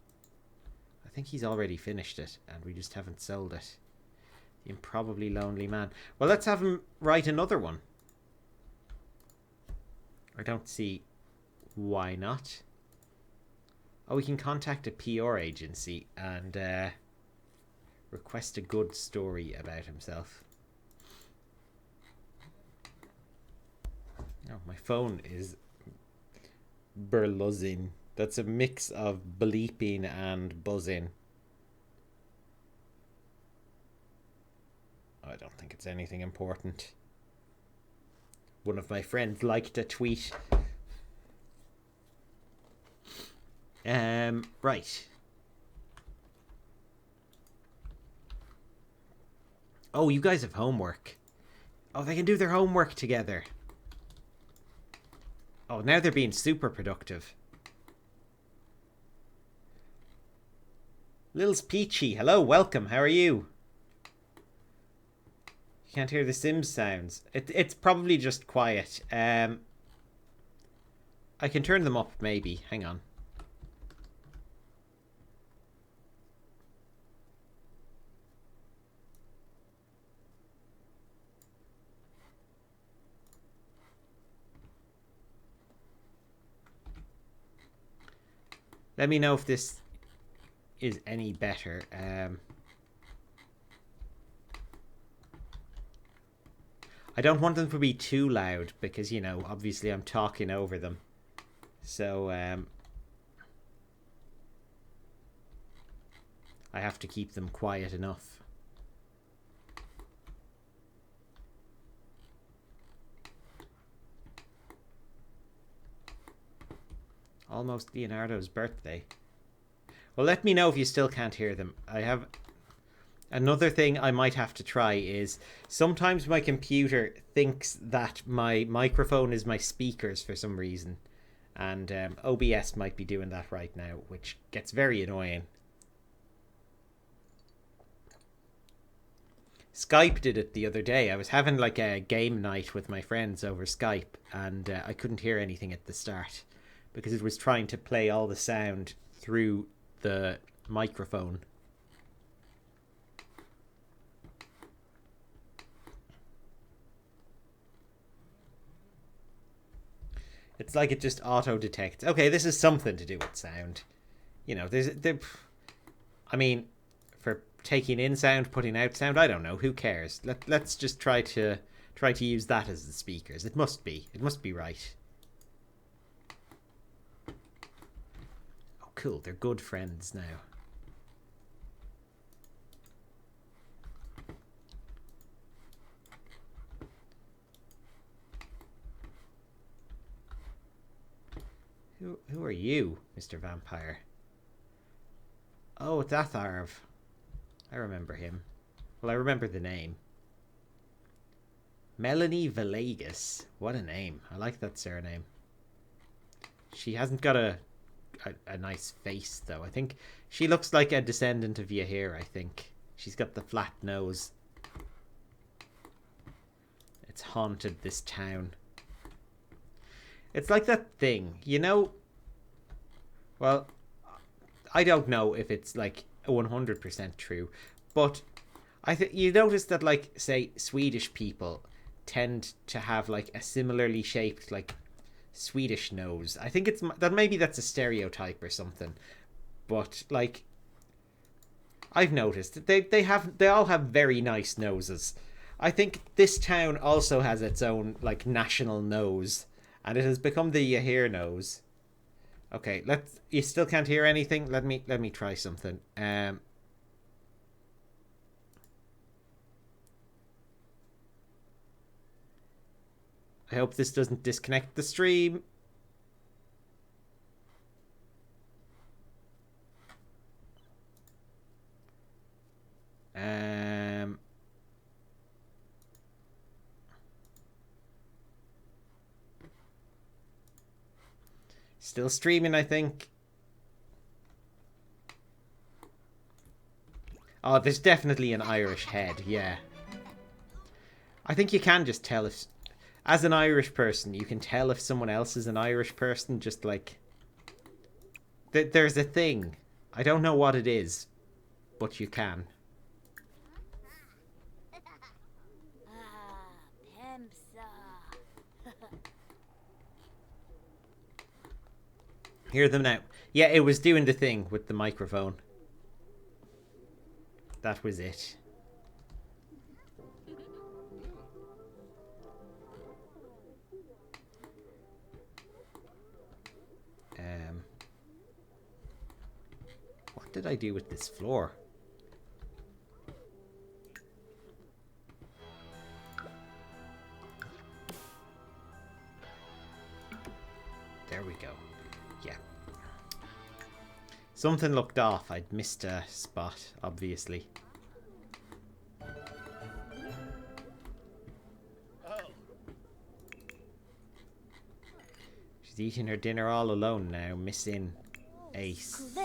I think he's already finished it, and we just haven't sold it. Improbably lonely man. Well, let's have him write another one. I don't see why not. Oh, we can contact a PR agency and request a good story about himself. Oh, my phone is burluzzing. That's a mix of bleeping and buzzing. I don't think it's anything important. One of my friends liked a tweet. Right. Oh, you guys have homework. Oh, they can do their homework together. Oh, now they're being super productive. Lil's Peachy, hello, welcome, how are you? You can't hear the Sims sounds. It's probably just quiet. I can turn them up, maybe. Hang on. Let me know if this is any better. I don't want them to be too loud because, you know, obviously I'm talking over them. So, I have to keep them quiet enough. Almost Leonardo's birthday. Well, let me know if you still can't hear them. I have... Another thing I might have to try is sometimes my computer thinks that my microphone is my speakers for some reason. And OBS might be doing that right now, which gets very annoying. Skype did it the other day. I was having like a game night with my friends over Skype, and I couldn't hear anything at the start because it was trying to play all the sound through the microphone. It's like it just auto-detects. Okay, this is something to do with sound. You know, I mean, for taking in sound, putting out sound, I don't know. Who cares? Let's just try to use that as the speakers. It must be right. Oh, cool. They're good friends now. Who are you, Mr. Vampire? Oh, it's Atharv. I remember him. Well, I remember the name. Melanie Villegas. What a name. I like that surname. She hasn't got a nice face, though. I think she looks like a descendant of Yahir, I think. She's got the flat nose. It's haunted this town. It's like that thing, you know? Well, I don't know if it's like 100% true, but I think you notice that, like, say, Swedish people tend to have like a similarly shaped, like, Swedish nose. I think it's that maybe that's a stereotype or something, but like, I've noticed that they all have very nice noses. I think this town also has its own like national nose. And it has become the Yahir nose. Okay, you still can't hear anything? Let me try something. I hope this doesn't disconnect the stream. Still streaming, I think. Oh, there's definitely an Irish head, yeah. I think you can just tell if... As an Irish person, you can tell if someone else is an Irish person, just like... There's a thing. I don't know what it is, but you can. Hear them now. Yeah, it was doing the thing with the microphone. That was it. What did I do with this floor? There we go. Yeah. Something looked off. I'd missed a spot, obviously. She's eating her dinner all alone now, missing Ace.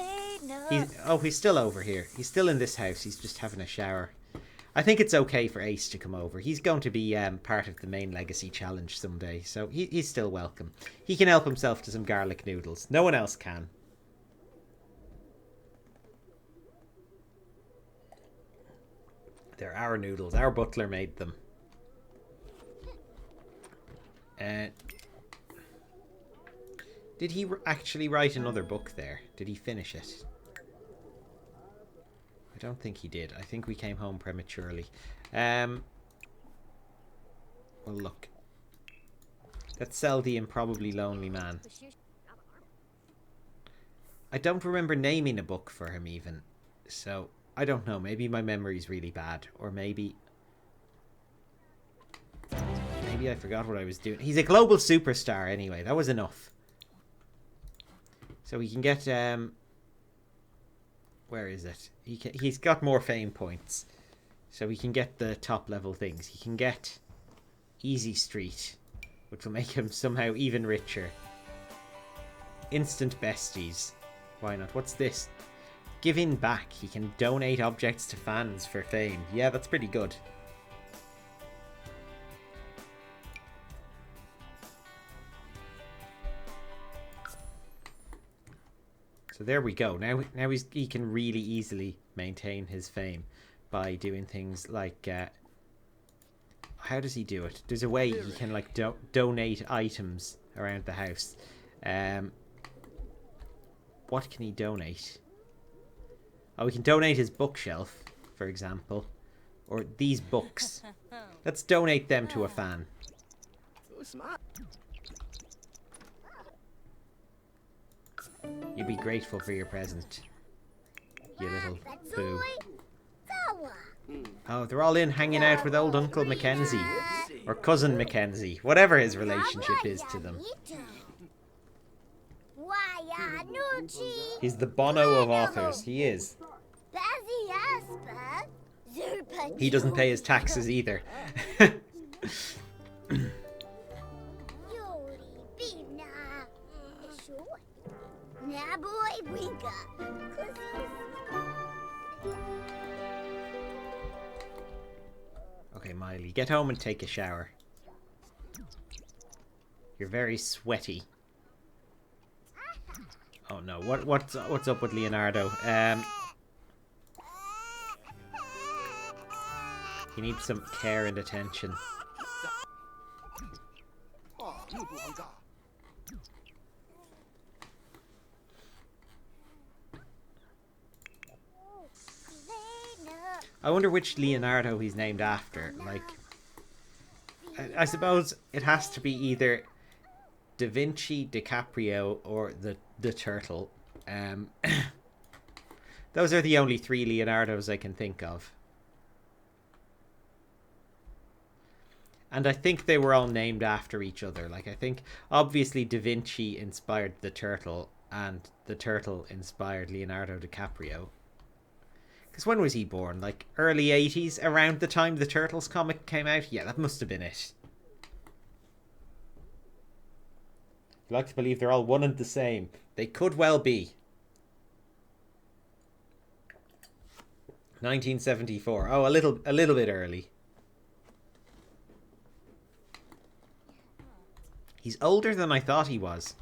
He's still over here. He's still in this house. He's just having a shower. I think it's okay for Ace to come over. He's going to be part of the main Legacy challenge someday, so he's still welcome. He can help himself to some garlic noodles. No one else can. They're our noodles. Our butler made them. Did he actually write another book there? Did he finish it? I don't think he did. I think we came home prematurely. Well, look. Let's sell the Improbably Lonely Man. I don't remember naming a book for him even. So, I don't know. Maybe my memory's really bad. Or maybe I forgot what I was doing. He's a global superstar anyway. That was enough. So we can get... where is it? He's got more fame points. So we can get the top level things. He can get Easy Street, which will make him somehow even richer. Instant Besties. Why not? What's this? Giving back. He can donate objects to fans for fame. Yeah, that's pretty good. So there we go. Now he can really easily maintain his fame by doing things like... how does he do it? There's a way he can like donate items around the house. What can he donate? Oh, we can donate his bookshelf, for example. Or these books. Let's donate them to a fan. You'd be grateful for your present, you little boo. Oh, they're all in hanging out with old Uncle Mackenzie. Or Cousin Mackenzie. Whatever his relationship is to them. He's the Bono of authors. He is. He doesn't pay his taxes either. Okay, Miley, get home and take a shower. You're very sweaty. Oh no, what's up with Leonardo? He needs some care and attention. I wonder which Leonardo he's named after. Like, I suppose it has to be either Da Vinci, DiCaprio, or the turtle. Those are the only three Leonardos I can think of. And I think they were all named after each other. Like, I think, obviously, Da Vinci inspired the turtle, and the turtle inspired Leonardo DiCaprio. Because when was he born? Like, early 80s? Around the time the Turtles comic came out? Yeah, that must have been it. I like to believe they're all one and the same. They could well be. 1974. Oh, a little bit early. He's older than I thought he was.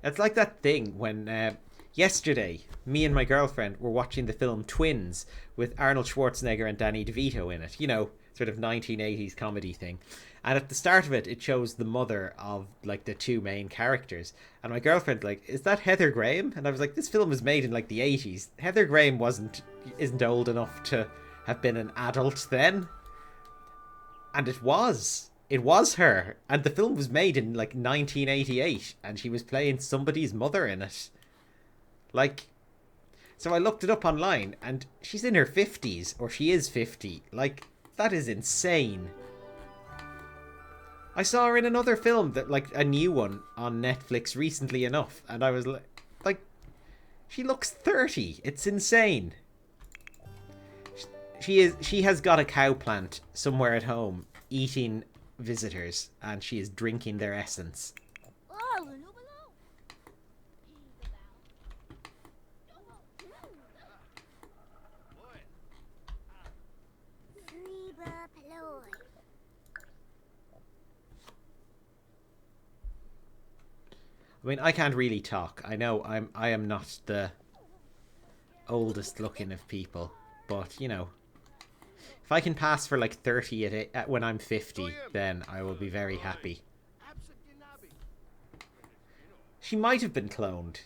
It's like that thing when... yesterday, me and my girlfriend were watching the film Twins with Arnold Schwarzenegger and Danny DeVito in it. You know, sort of 1980s comedy thing. And at the start of it, it shows the mother of like the two main characters. And my girlfriend like, is that Heather Graham? And I was like, this film was made in like the 80s. Heather Graham isn't old enough to have been an adult then. And it was. It was her. And the film was made in like 1988, and she was playing somebody's mother in it. Like, so I looked it up online, and she's in her 50s, or she is 50. Like, that is insane. I saw her in another film, that like a new one on Netflix recently enough, and I was like, she looks 30. It's insane. She has got a cow plant somewhere at home, eating visitors, and she is drinking their essence. I mean, I can't really talk. I know I am not the oldest looking of people, but you know, if I can pass for like 30 when I'm 50, then I will be very happy. She might have been cloned.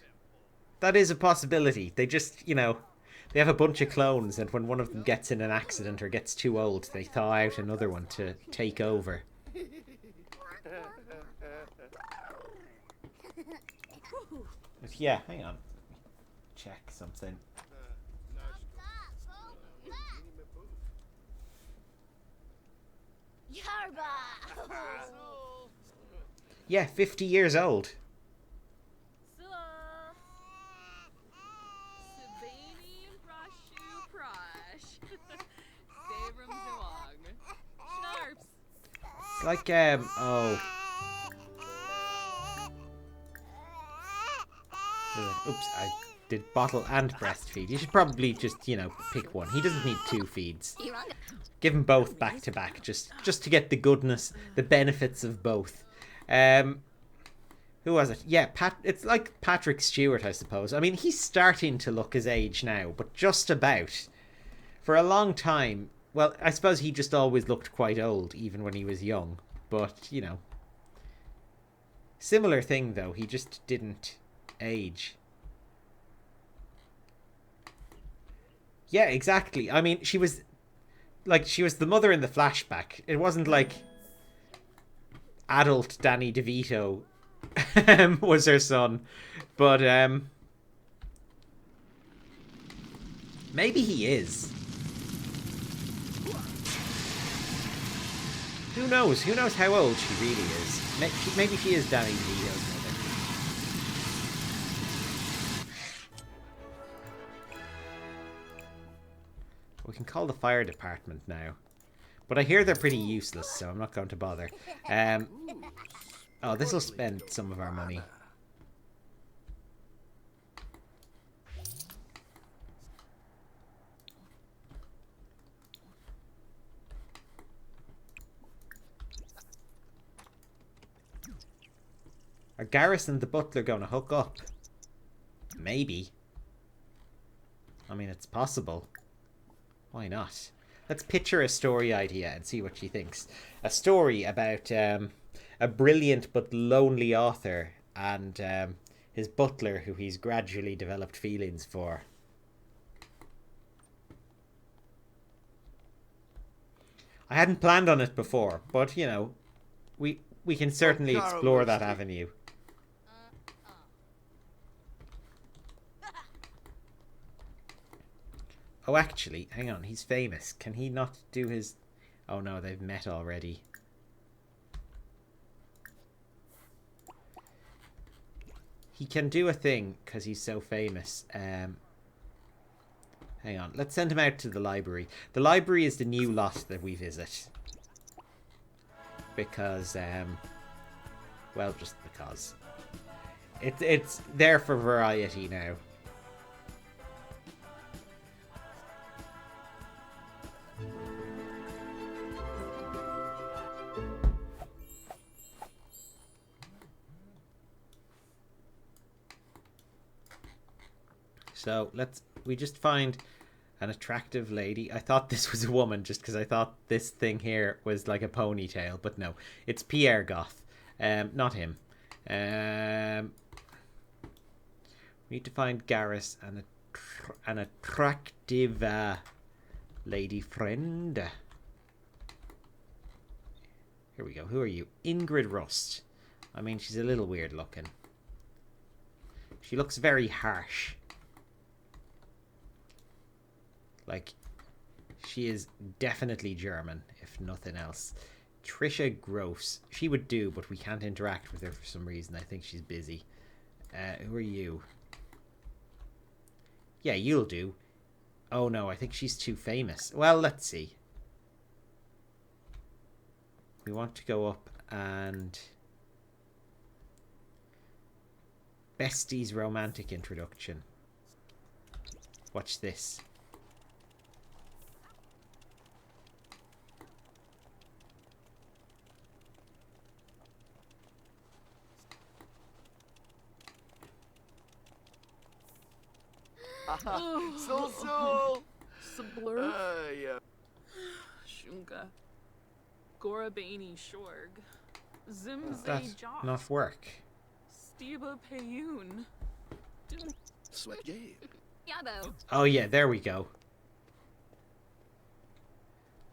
That is a possibility. They just, you know, they have a bunch of clones, and when one of them gets in an accident or gets too old, they thaw out another one to take over. But yeah, hang on. Check something. Yeah, 50 years old. Like, oh. Oops, I did bottle and breastfeed. You should probably just, you know, pick one. He doesn't need 2 feeds. Give them both back to back, just to get the goodness, the benefits of both. Who was it? Yeah, it's like Patrick Stewart, I suppose. I mean, he's starting to look his age now, but just about. For a long time, well, I suppose he just always looked quite old, even when he was young. But, you know. Similar thing, though. He just didn't age. Yeah, exactly. I mean, she was the mother in the flashback. It wasn't like adult Danny DeVito was her son. But, maybe he is. Who knows? Who knows how old she really is? Maybe she is Danny DeVito's mother. We can call the fire department now. But I hear they're pretty useless, so I'm not going to bother. Oh, this will spend some of our money. Are Garrus and the butler going to hook up? Maybe. I mean, it's possible. Why not? Let's picture a story idea and see what she thinks. A story about a brilliant but lonely author and his butler who he's gradually developed feelings for. I hadn't planned on it before, but, you know, we can certainly explore that avenue. Oh, actually, hang on, he's famous. Can he not do his... Oh no, they've met already. He can do a thing, because he's so famous. Hang on, let's send him out to the library. The library is the new lot that we visit. Because, well, just because. It's there for variety now. So we just find An attractive lady. I thought this was a woman just because I thought this thing here was like a ponytail, but no, it's Pierre Goth. Not him. We need to find Garrus and an attractive lady friend. Here we go. Who are you? Ingrid Rust. I mean, she's a little weird looking. She looks very harsh. Like, she is definitely German, if nothing else. Trisha Gross. She would do, but we can't interact with her for some reason. I think she's busy. Who are you? Yeah, you'll do. Oh no, I think she's too famous. Well, let's see. We want to go up and... Bestie's romantic introduction. Watch this. So. Sublur. Yeah. Shunga. Gorabani Shorg. Zimze That's Jock. not work. Steba Payun. Sweat Jay. Yabo. Oh yeah, there we go.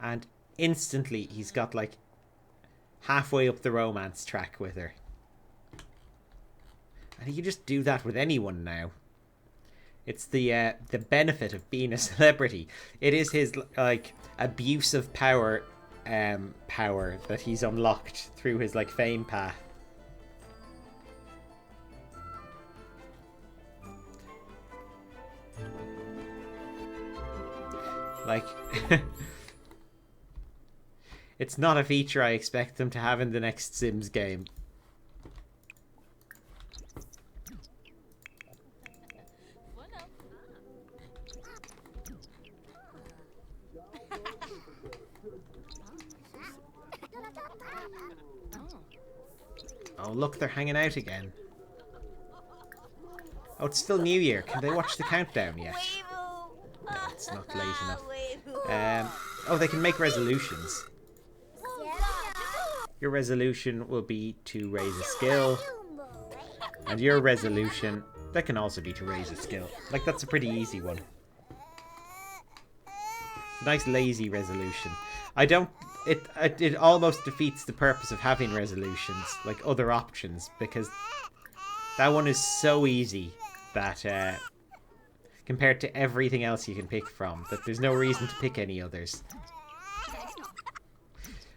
And instantly he's got like halfway up the romance track with her. And he can just do that with anyone now. It's the benefit of being a celebrity. It is his like abuse of power that he's unlocked through his like fame path. Like it's not a feature I expect them to have in the next Sims game. Oh, look, they're hanging out again. Oh, it's still New Year. Can they watch the countdown yet? No, it's not late enough. Oh, they can make resolutions. Your resolution will be to raise a skill. And your resolution, that can also be to raise a skill. Like, that's a pretty easy one. Nice lazy resolution. I don't... It almost defeats the purpose of having resolutions, like other options, because that one is so easy that compared to everything else you can pick from, that there's no reason to pick any others.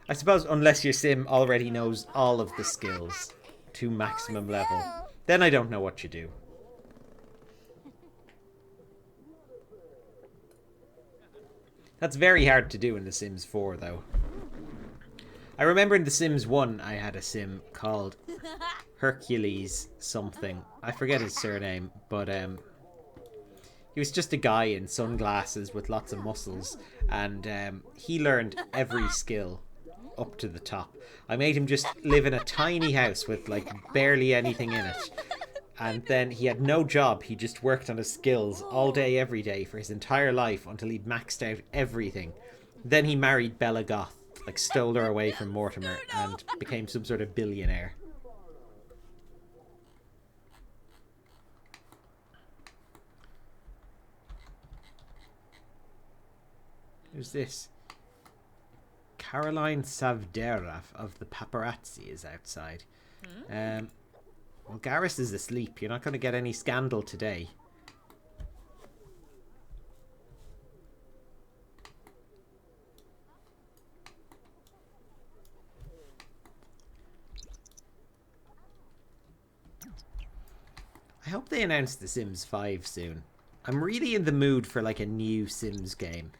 I suppose unless your sim already knows all of the skills to maximum level, then I don't know what you do. That's very hard to do in The Sims 4, though. I remember in The Sims 1, I had a sim called Hercules something. I forget his surname, but he was just a guy in sunglasses with lots of muscles, and he learned every skill up to the top. I made him just live in a tiny house with like barely anything in it. And then he had no job. He just worked on his skills all day, every day for his entire life until he'd maxed out everything. Then he married Bella Goth, like stole her away from Mortimer, and became some sort of billionaire. Who's this? Caroline Savdera of the Paparazzi is outside. Well, Garrus is asleep. You're not going to get any scandal today. I hope they announce The Sims 5 soon. I'm really in the mood for like a new Sims game.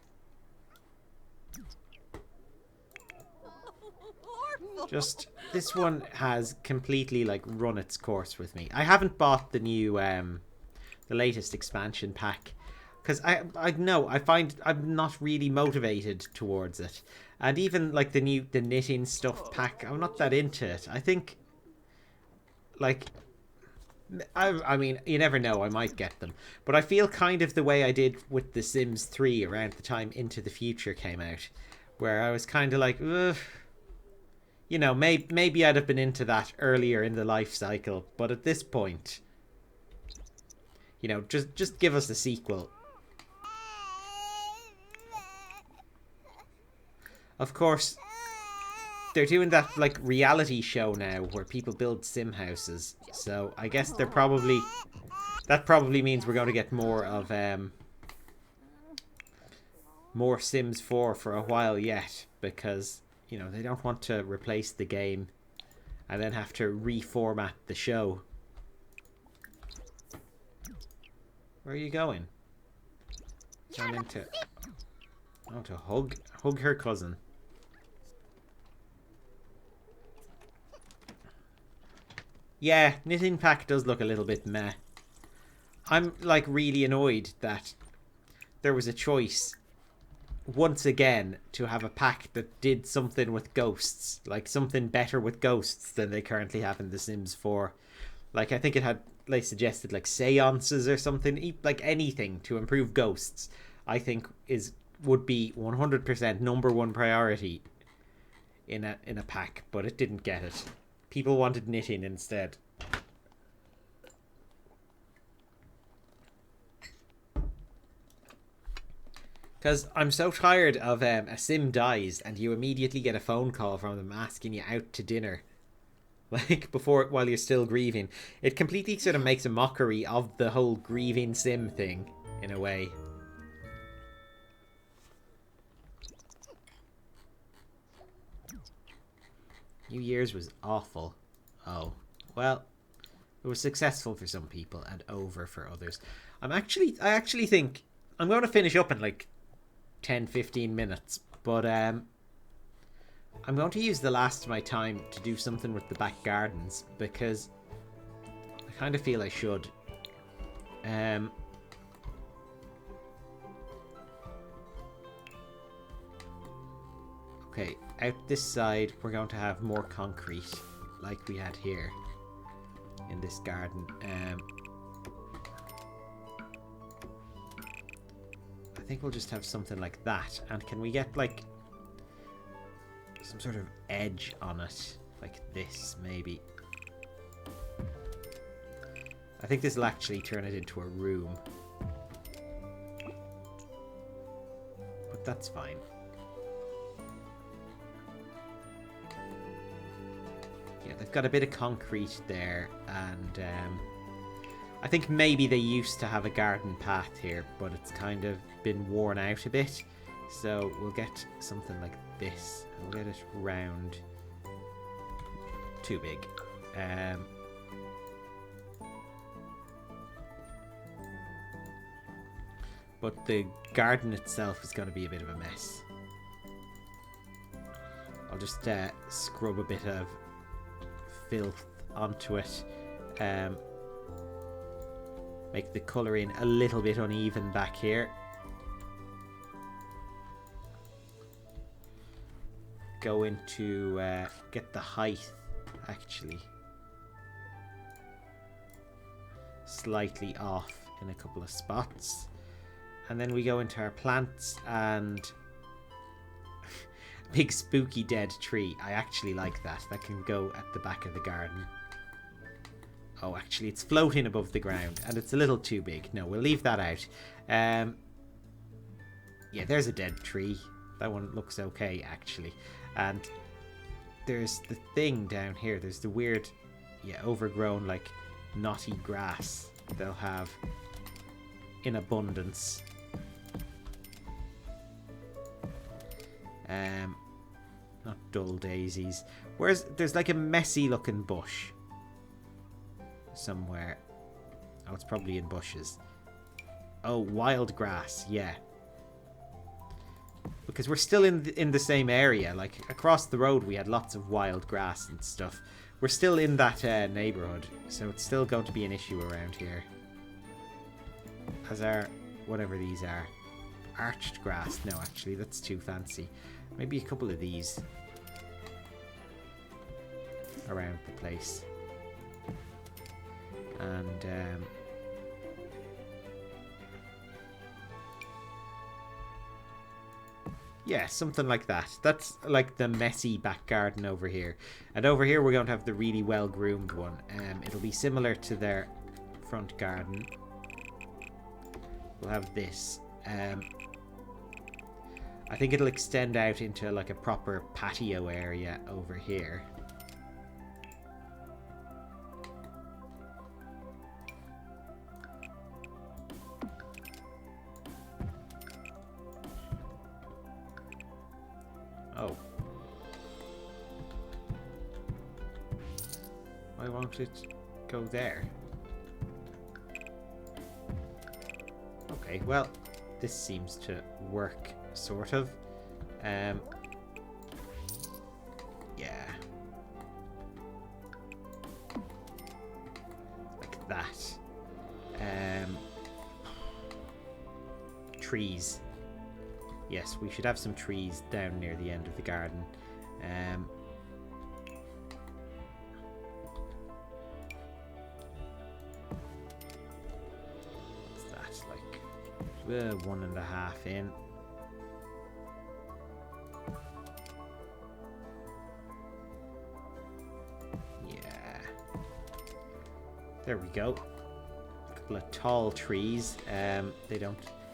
Just, this one has completely like run its course with me. I haven't bought the new, the latest expansion pack. Because I find I'm not really motivated towards it. And even like the knitting stuff pack, I'm not that into it. I think, like, I mean, you never know, I might get them. But I feel kind of the way I did with The Sims 3 around the time Into the Future came out, where I was kind of like, ugh. You know, maybe I'd have been into that earlier in the life cycle, but at this point, you know, just give us a sequel. Of course, they're doing that, like, reality show now where people build sim houses. So I guess they're probably... That probably means we're going to get more of, more Sims 4 for a while yet. Because, you know, they don't want to replace the game and then have to reformat the show. Where are you going? Turn into... Oh, to hug her cousin. Yeah, knitting pack does look a little bit meh. I'm, like, really annoyed that there was a choice, once again, to have a pack that did something with ghosts. Like, something better with ghosts than they currently have in The Sims 4. Like, I think it had, like, suggested, like, seances or something. Like, anything to improve ghosts, I think, would be 100% #1 priority in a pack. But it didn't get it. People wanted knitting instead. Because I'm so tired of a sim dies and you immediately get a phone call from them asking you out to dinner. Like, while you're still grieving. It completely sort of makes a mockery of the whole grieving sim thing, in a way. New Year's was awful. Oh, well, it was successful for some people and over for others. I actually think I'm going to finish up in like 10-15 minutes, but I'm going to use the last of my time to do something with the back gardens because I kind of feel I should. Okay, out this side we're going to have more concrete like we had here in this garden. I think we'll just have something like that. And can we get like some sort of edge on it, like this maybe? I think this will actually turn it into a room, but that's fine. Yeah, they've got a bit of concrete there, and I think maybe they used to have a garden path here, but it's kind of been worn out a bit. So we'll get something like this. We'll get it round. Too big. But the garden itself is going to be a bit of a mess. I'll just scrub a bit of filth onto it. Make the colouring a little bit uneven back here. Go into get the height actually slightly off in a couple of spots, and then we go into our plants and big spooky dead tree. I actually like that. That can go at the back of the garden. Oh, actually, it's floating above the ground, and it's a little too big. No, we'll leave that out. Yeah, there's a dead tree. That one looks okay, actually. And there's the thing down here. There's the weird, yeah, overgrown, like, knotty grass they'll have in abundance. Not dull daisies. There's like a messy looking bush somewhere. Oh, it's probably in bushes. Oh, wild grass, yeah. Because we're still in the same area. Like, across the road we had lots of wild grass and stuff. We're still in that neighborhood, so it's still going to be an issue around here. As our, whatever these are. Arched grass. No, actually, that's too fancy. Maybe a couple of these around the place. And yeah, something like that. That's like the messy back garden over here. And over here we're going to have the really well groomed one. It'll be similar to their front garden. We'll have this. I think it'll extend out into like a proper patio area over here. Oh. Why won't it go there? Okay, well, this seems to work, sort of. Yeah. Like that. Trees. Yes, we should have some trees down near the end of the garden. What's that, like 1.5 in? Yeah. There we go. A couple of tall trees.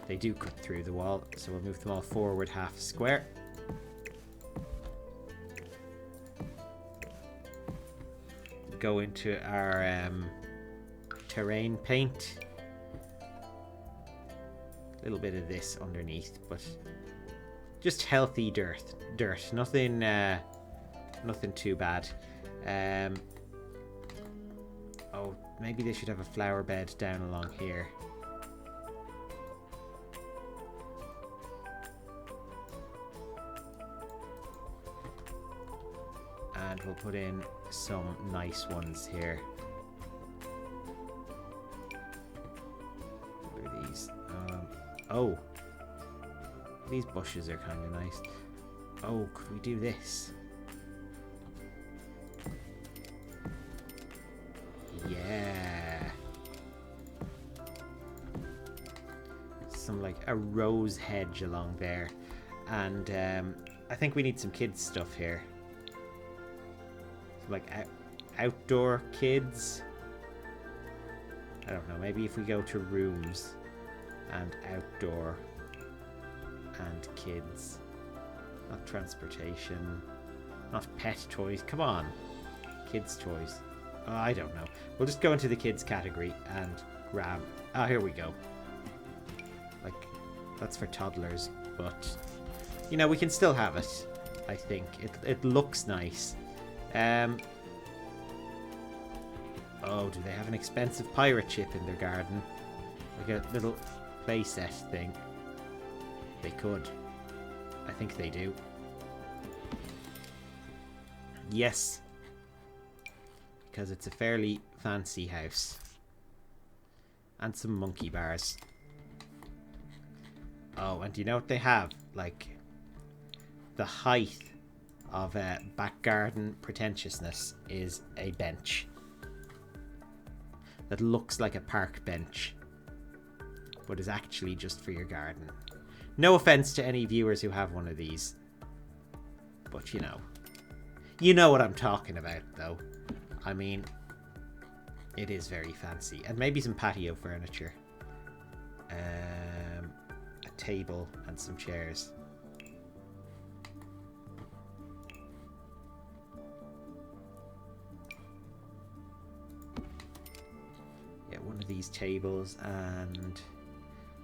They do cut through the wall, so we'll move them all forward half a square. Go into our terrain paint. A little bit of this underneath, but just healthy dirt. Nothing too bad. Oh, maybe they should have a flower bed down along here. And we'll put in some nice ones here. What are these? Oh, these bushes are kind of nice. Oh, could we do this? Yeah. Some like a rose hedge along there. And I think we need some kids stuff here. Like outdoor kids. I don't know, maybe if we go to rooms and outdoor and kids, not transportation, not pet toys, come on, kids toys. Oh, I don't know, we'll just go into the kids category and grab, here we go. Like, that's for toddlers, but you know, we can still have it. I think it looks nice. Oh, do they have an expensive pirate ship in their garden? Like a little playset thing. They could. I think they do. Yes. Because it's a fairly fancy house. And some monkey bars. Oh, and do you know what they have? Like, the height of back garden pretentiousness is a bench that looks like a park bench but is actually just for your garden. No offense to any viewers who have one of these, but you know what I'm talking about, though. I mean, it is very fancy. And maybe some patio furniture, a table and some chairs. One of these tables and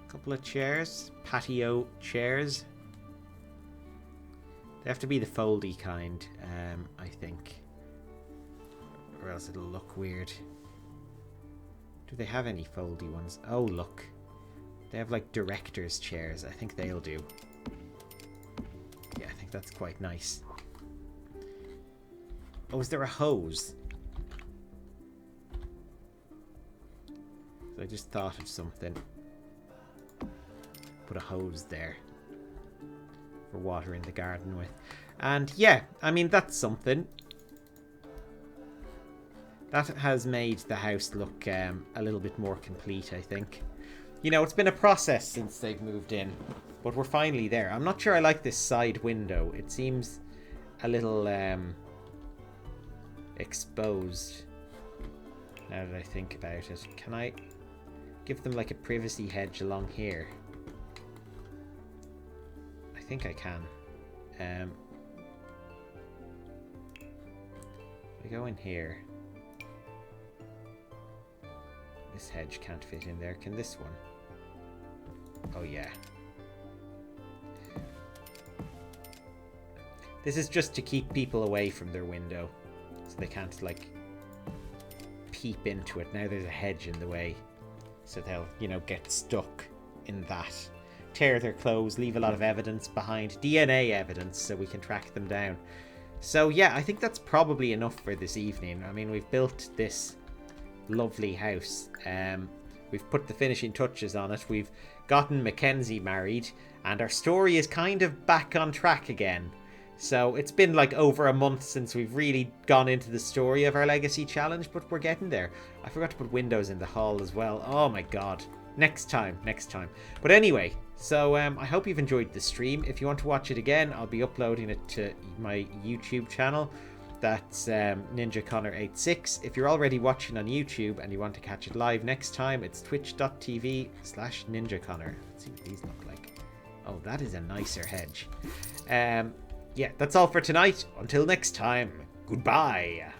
a couple of chairs, patio chairs. They have to be the foldy kind, I think, or else it'll look weird. Do they have any foldy ones? Oh, look, they have like director's chairs. I think they'll do. Yeah, I think that's quite nice. Oh, is there a hose? I just thought of something. Put a hose there for watering the garden with. And yeah, I mean, that's something. That has made the house look a little bit more complete, I think. You know, it's been a process since they've moved in, but we're finally there. I'm not sure I like this side window. It seems a little exposed, now that I think about it. Can I give them like a privacy hedge along here? I think I can. I go in here. This hedge can't fit in there. Can this one? Oh yeah. This is just to keep people away from their window, so they can't like peep into it. Now there's a hedge in the way, so they'll, you know, get stuck in that. Tear their clothes, leave a lot of evidence behind, DNA evidence, so we can track them down. So yeah, I think that's probably enough for this evening. I mean, we've built this lovely house. We've put the finishing touches on it. We've gotten Mackenzie married, and our story is kind of back on track again. So it's been like over a month since we've really gone into the story of our legacy challenge, but we're getting there. I forgot to put windows in the hall as well. Oh my god. Next time. But anyway, so I hope you've enjoyed the stream. If you want to watch it again, I'll be uploading it to my YouTube channel. That's NinjaConnor86. If you're already watching on YouTube and you want to catch it live next time, it's twitch.tv/NinjaConnor. Let's see what these look like. Oh, that is a nicer hedge. Yeah, that's all for tonight. Until next time, goodbye.